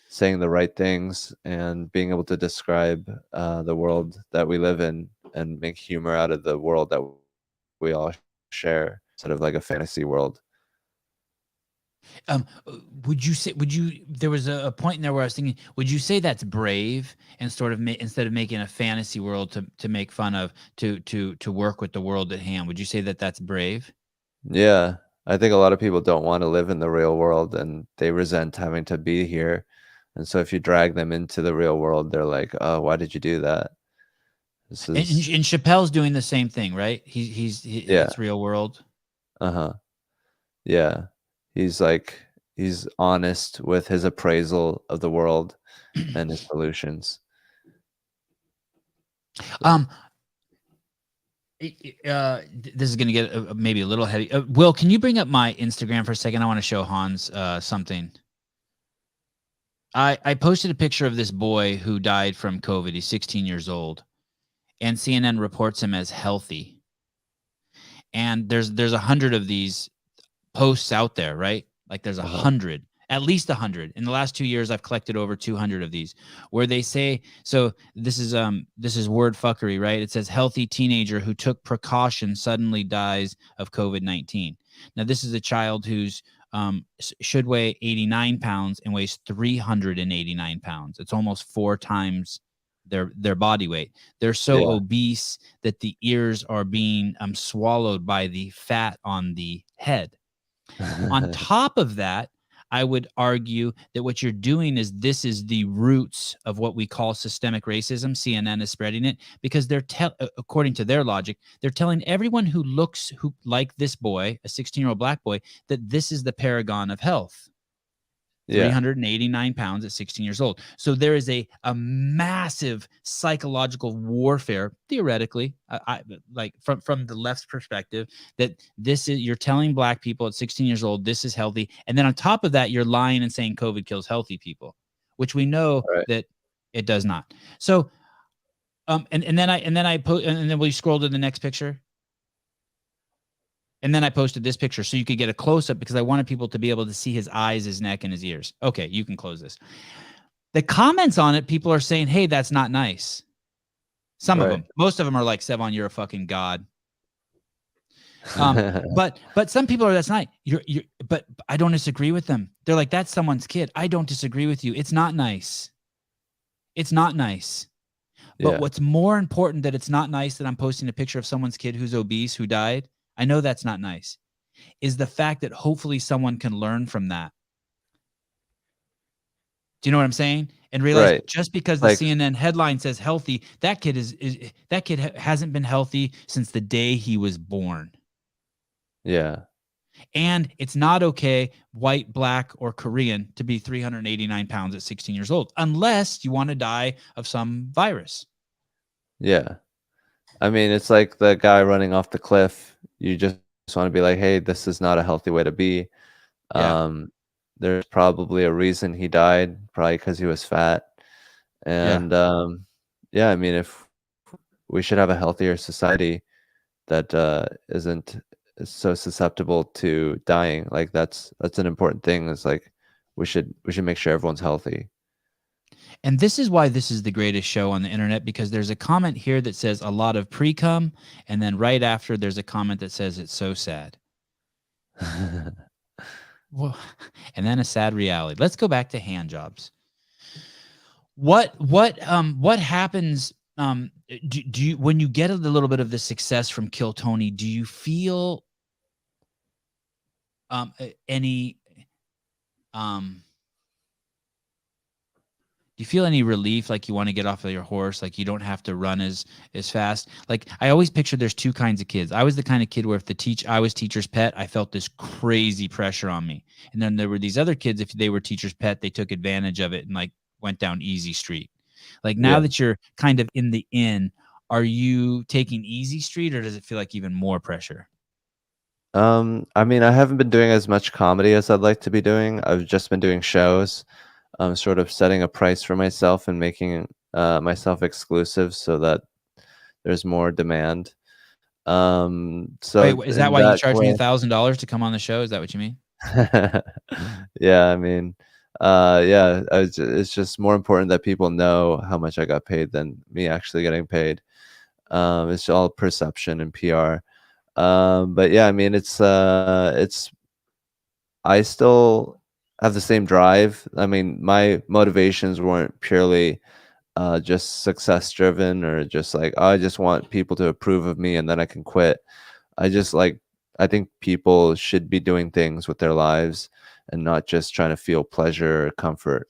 saying the right things and being able to describe the world that we live in and make humor out of the world that we all share, sort of like a fantasy world. There was a point in there where I was thinking, would you say that's brave and sort of instead of making a fantasy world to make fun of, to work with the world at hand? Would you say that that's brave? Yeah, I think a lot of people don't want to live in the real world and they resent having to be here. And so if you drag them into the real world, they're like, "Oh, why did you do that?" This And, is and Chappelle's doing the same thing, right? yeah, It's real world. uh-huh. Yeah. He's like he's honest with his appraisal of the world and his solutions. Um, this is going to get maybe a little heavy. Will, can you bring up my Instagram for a second? I want to show Hans something. I posted a picture of this boy who died from COVID. He's 16 years old, and CNN reports him as healthy. And there's 100 of these posts out there, right? Like there's 100, at least 100. In the last 2 years, I've collected over 200 of these where they say, so this is word fuckery, right? It says healthy teenager who took precaution suddenly dies of COVID-19. Now, this is a child who's should weigh 89 pounds and weighs 389 pounds. It's almost 4 times their body weight. They're so obese that the ears are being swallowed by the fat on the head. On top of that, I would argue that what you're doing is this is the roots of what we call systemic racism. CNN is spreading it because they're according to their logic, they're telling everyone who looks like this boy, a 16-year-old black boy, that this is the paragon of health. 389 pounds at 16 years old. So there is a massive psychological warfare, theoretically, like from the left's perspective, that this is, you're telling black people at 16 years old, this is healthy. And then on top of that, you're lying and saying COVID kills healthy people, which we know that it does not. So, and then will you scroll to the next picture? And then I posted this picture so you could get a close-up because I wanted people to be able to see his eyes, his neck, and his ears. Okay, you can close this. The comments on it, people are saying, hey, that's not nice. Some of them. Most of them are like, Sevan, you're a fucking god. But some people are, that's not, but I don't disagree with them. They're like, that's someone's kid. I don't disagree with you. It's not nice. It's not nice. But what's more important that it's not nice that I'm posting a picture of someone's kid who's obese, who died, I know that's not nice, is the fact that hopefully someone can learn from that. Do you know what I'm saying? and realize Right. just because the Like, CNN headline says healthy, that kid hasn't been healthy since the day he was born. yeah. And it's not okay, white, black, or Korean, to be 389 pounds at 16 years old, unless you want to die of some virus. Yeah. I mean, it's like the guy running off the cliff. You just want to be like, hey, this is not a healthy way to be. Yeah. There's probably a reason he died, probably because he was fat. And yeah, I mean, if we should have a healthier society that isn't so susceptible to dying, like that's an important thing. Is like we should make sure everyone's healthy. And this is why this is the greatest show on the internet, because there's a comment here that says a lot of pre-cum, and then right after there's a comment that says it's so sad. Well, and then a sad reality. Let's go back to hand jobs. What happens? Do you, when you get a little bit of the success from Kill Tony, do you feel any do you feel any relief, like you want to get off of your horse, like you don't have to run as fast? Like, I always picture there's two kinds of kids. I was the kind of kid where if I was teacher's pet, I felt this crazy pressure on me. And then there were these other kids, if they were teacher's pet, they took advantage of it and like went down easy street. Like, now that you're kind of in the inn, are you taking easy street, or does it feel like even more pressure? I mean, I haven't been doing as much comedy as I'd like to be doing. I've just been doing shows. I'm sort of setting a price for myself and making myself exclusive so that there's more demand. So Wait, is that in why you that charged me way, $1,000 to come on the show? Is that what you mean? yeah, I mean, yeah, it's just more important that people know how much I got paid than me actually getting paid. It's all perception and PR. But yeah, I mean, it's I still have the same drive. I mean, my motivations weren't purely just success driven or just like, oh, I just want people to approve of me and then I can quit. I think people should be doing things with their lives and not just trying to feel pleasure or comfort.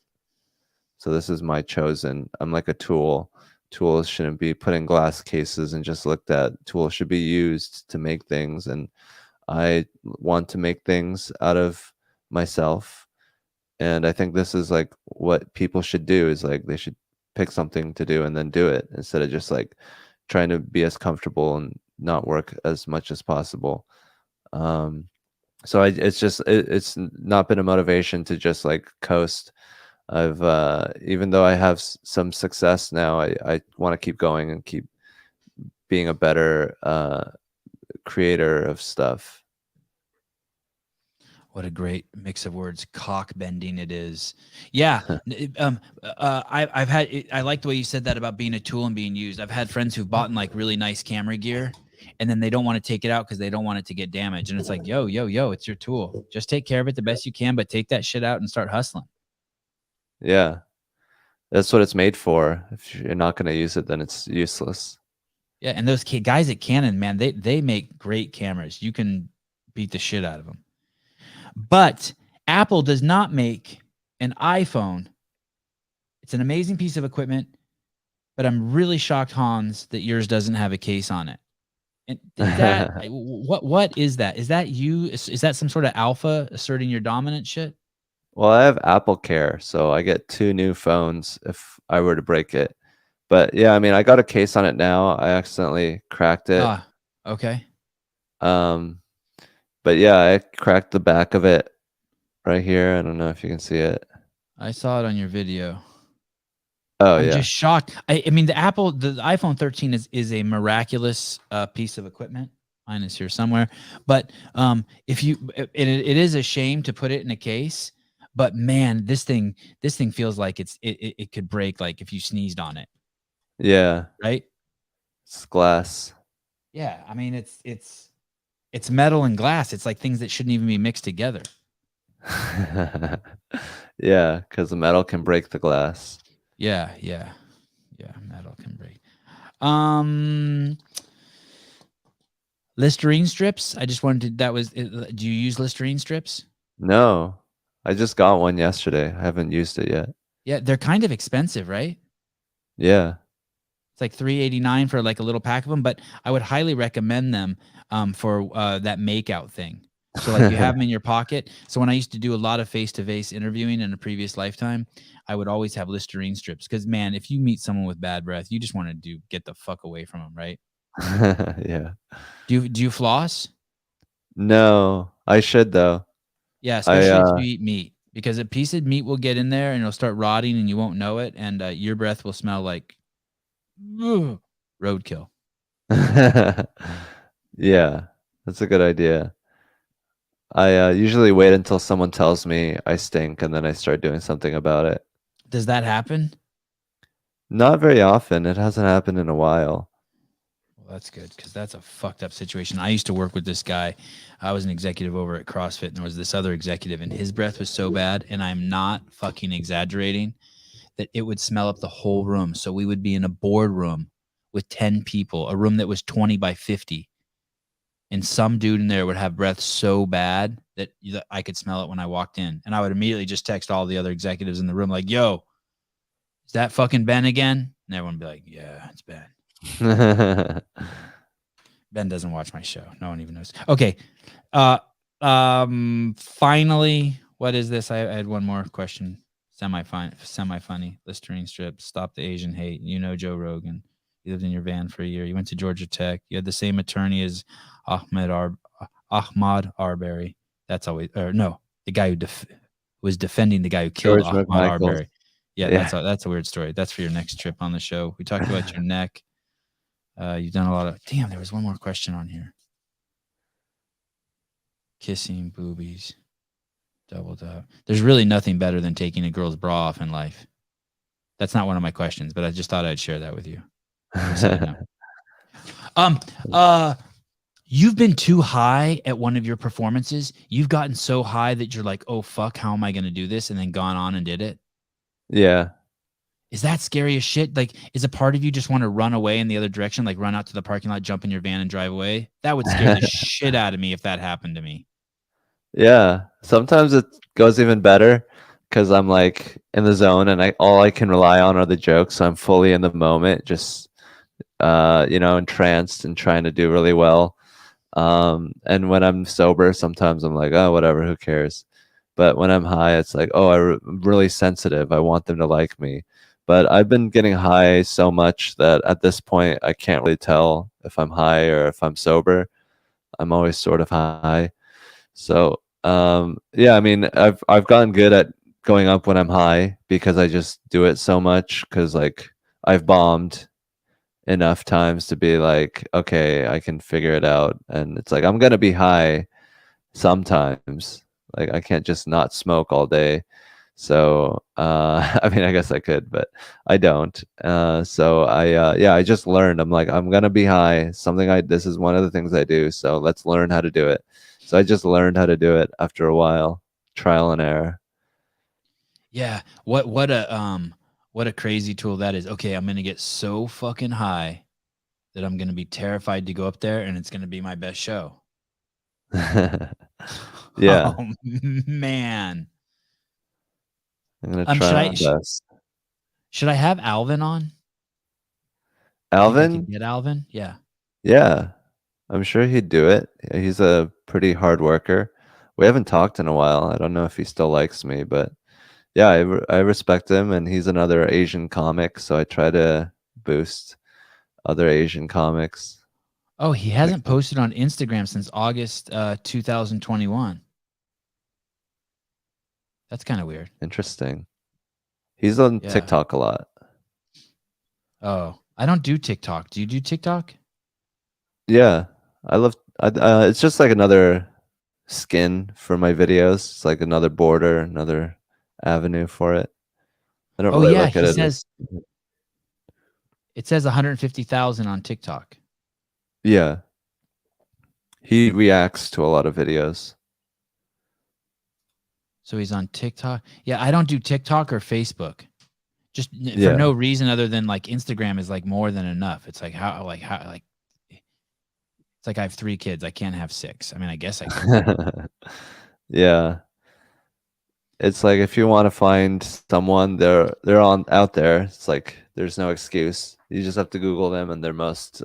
So this is my chosen. I'm like a tool. Tools shouldn't be put in glass cases and just looked at. Tools should be used to make things. And I want to make things out of myself. And I think this is like what people should do, is like they should pick something to do and then do it instead of just like trying to be as comfortable and not work as much as possible. So it's not been a motivation to just like coast. I've even though I have some success now, I want to keep going and keep being a better creator of stuff. What a great mix of words. Cock bending it is. Yeah. I like the way you said that about being a tool and being used. I've had friends who've bought in like really nice camera gear, and then they don't want to take it out because they don't want it to get damaged. And it's like, yo, it's your tool. Just take care of it the best you can, but take that shit out and start hustling. Yeah. That's what it's made for. If you're not going to use it, then it's useless. Yeah. And those guys at Canon, man, they make great cameras. You can beat the shit out of them. But Apple does not make an iPhone. It's an amazing piece of equipment, but I'm really shocked, Hans, that yours doesn't have a case on it. And that what is that? Is that you? Is that some sort of alpha asserting your dominant shit? Well, I have Apple Care, so I get 2 new phones if I were to break it. But yeah, I mean, I got a case on it now. I accidentally cracked it. Ah, okay. But yeah, I cracked the back of it right here. I don't know if you can see it. I saw it on your video. Oh, I'm yeah. just shocked. I mean, the iPhone 13 is a miraculous piece of equipment. Mine is here somewhere. But if you, it is a shame to put it in a case. But man, this thing feels like it could break, like if you sneezed on it. Yeah. Right. It's glass. Yeah, I mean it's metal and glass. It's like things that shouldn't even be mixed together. Yeah, because the metal can break the glass. Yeah, metal can break. Listerine strips. I just wanted to, do you use Listerine strips? No, I just got one yesterday. I haven't used it yet. Yeah, they're kind of expensive, right? Yeah. It's like $3.89 for like a little pack of them, but I would highly recommend them for that makeout thing. So like you have them in your pocket. So when I used to do a lot of face-to-face interviewing in a previous lifetime, I would always have Listerine strips because man, if you meet someone with bad breath, you just want to get the fuck away from them, right? Yeah. Do you floss? No, I should though. Yeah, I especially if you eat meat, because a piece of meat will get in there and it'll start rotting and you won't know it, and your breath will smell like roadkill. Yeah, that's a good idea. I usually wait until someone tells me I stink and then I start doing something about it. Does that happen? Not very often. It hasn't happened in a while. Well, that's good because that's a fucked up situation. I used to work with this guy. I was an executive over at CrossFit, and there was this other executive, and his breath was so bad, and I'm not fucking exaggerating, that it would smell up the whole room. So we would be in a boardroom with 10 people, a room that was 20 by 50. And some dude in there would have breath so bad that I could smell it when I walked in. And I would immediately just text all the other executives in the room, like, yo, is that fucking Ben again? And everyone would be like, yeah, it's Ben. Ben doesn't watch my show. No one even knows. Okay. Finally, what is this? I had one more question. Semi funny. Listerine strips. Stop the Asian hate. You know Joe Rogan. You lived in your van for a year. You went to Georgia Tech. You had the same attorney as Ahmad Arbery. That's always, or no, the guy who was defending the guy who killed George Ahmad McMichael. Arbery. Yeah, Yeah. that's a weird story. That's for your next trip on the show. We talked about your neck. You've done a lot of. Damn, there was one more question on here. Kissing, boobies, double dab. There's really nothing better than taking a girl's bra off in life. That's not one of my questions, but I just thought I'd share that with you. You've been too high at one of your performances. You've gotten so high that you're like, oh fuck, how am I going to do this? And then gone on and did it. Yeah. Is that scary as shit? Like, is a part of you just want to run away in the other direction, like run out to the parking lot, jump in your van and drive away? That would scare the shit out of me if that happened to me. Yeah. Sometimes it goes even better because I'm like in the zone and all I can rely on are the jokes. So I'm fully in the moment, just entranced and trying to do really well. And when I'm sober, sometimes I'm like, oh, whatever, who cares? But when I'm high, it's like, oh, I'm really sensitive. I want them to like me. But I've been getting high so much that at this point, I can't really tell if I'm high or if I'm sober. I'm always sort of high. So, yeah, I mean, I've gotten good at going up when I'm high because I just do it so much because like I've bombed enough times to be like, okay, I can figure it out. And it's like I'm gonna be high sometimes. Like I can't just not smoke all day. So I mean I guess I could, but I don't. So I just learned. I'm like, I'm gonna be high. This is one of the things I do. So let's learn how to do it. So I just learned how to do it after a while. Trial and error. Yeah. What a crazy tool that is. Okay, I'm gonna get so fucking high that I'm gonna be terrified to go up there and it's gonna be my best show. Yeah. Oh man. I'm gonna try my best. Should I have Alvin on? Alvin? Think I could get Alvin? Yeah. Yeah. I'm sure he'd do it. He's a pretty hard worker. We haven't talked in a while. I don't know if he still likes me, but yeah, I respect him, and he's another Asian comic, so I try to boost other Asian comics. Oh, he hasn't posted on Instagram since August 2021. That's kind of weird. Interesting. He's on Yeah. TikTok a lot. Oh, I don't do TikTok. Do you do TikTok? Yeah, it's just like another skin for my videos. It's like another border, another avenue for it. I don't really look at it. It says 150,000 on TikTok. Yeah. He reacts to a lot of videos. So he's on TikTok. Yeah, I don't do TikTok or Facebook. Just for no reason other than like Instagram is like more than enough. It's like it's like I have 3 kids. I can't have 6. I mean, I guess I could. Yeah. it's like if you want to find someone, they're on out there. It's like there's no excuse. You just have to Google them, and their most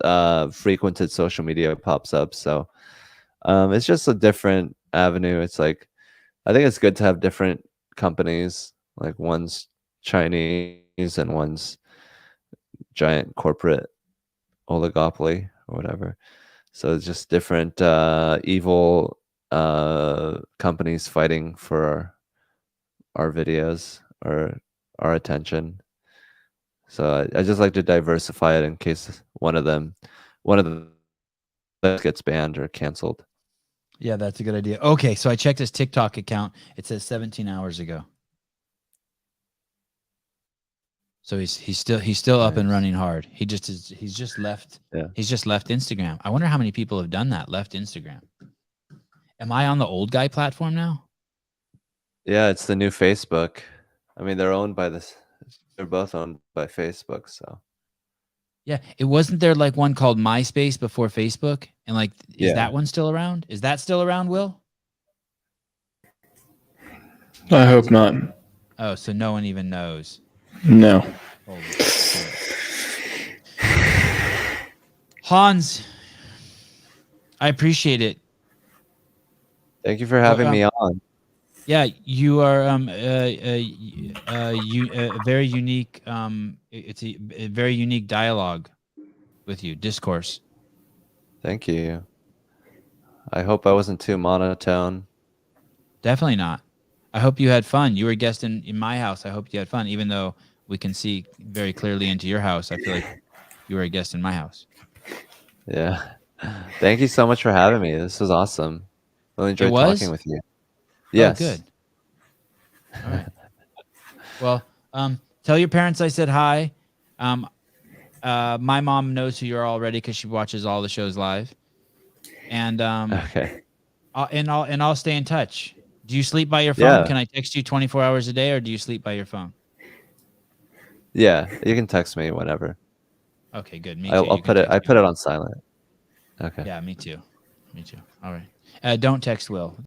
frequented social media pops up. So it's just a different avenue. It's like I think it's good to have different companies. Like one's Chinese and one's giant corporate oligopoly or whatever. So it's just different evil companies fighting for our videos or our attention. So I just like to diversify it in case one of them gets banned or canceled. Yeah, that's a good idea. Okay, so I checked his TikTok account. It says 17 hours ago. So he's still up and Nice. running hard. He's just left. Yeah. He's just left Instagram. I wonder how many people have done that. Left Instagram. Am I on the old guy platform now? Yeah, it's the new Facebook. I mean, they're owned by this. They're both owned by Facebook. So Yeah, it wasn't there like one called MySpace before Facebook, and like is Yeah. that one still around? Is that still around, Will? I hope not. Oh, so no one even knows. No. Holy shit. Hans, I appreciate it. thank you for having me on. Yeah, you are very unique. It's a very unique dialogue with you, discourse. Thank you. I hope I wasn't too monotone. Definitely not. I hope you had fun. You were a guest in my house. I hope you had fun, even though we can see very clearly into your house. I feel like you were a guest in my house. Yeah. Thank you so much for having me. This was awesome. Really enjoyed was? talking with you. Yes. Oh, good. All right. Well, tell your parents I said hi. My mom knows who you are already because she watches all the shows live. And Okay. I'll stay in touch. Do you sleep by your phone? Yeah. Can I text you 24 hours a day, or do you sleep by your phone? Yeah, you can text me whenever. Okay, good. Me too. I'll You can put it. text I me put it whenever. on silent. Okay. Yeah, me too. Me too. All right. Don't text Will.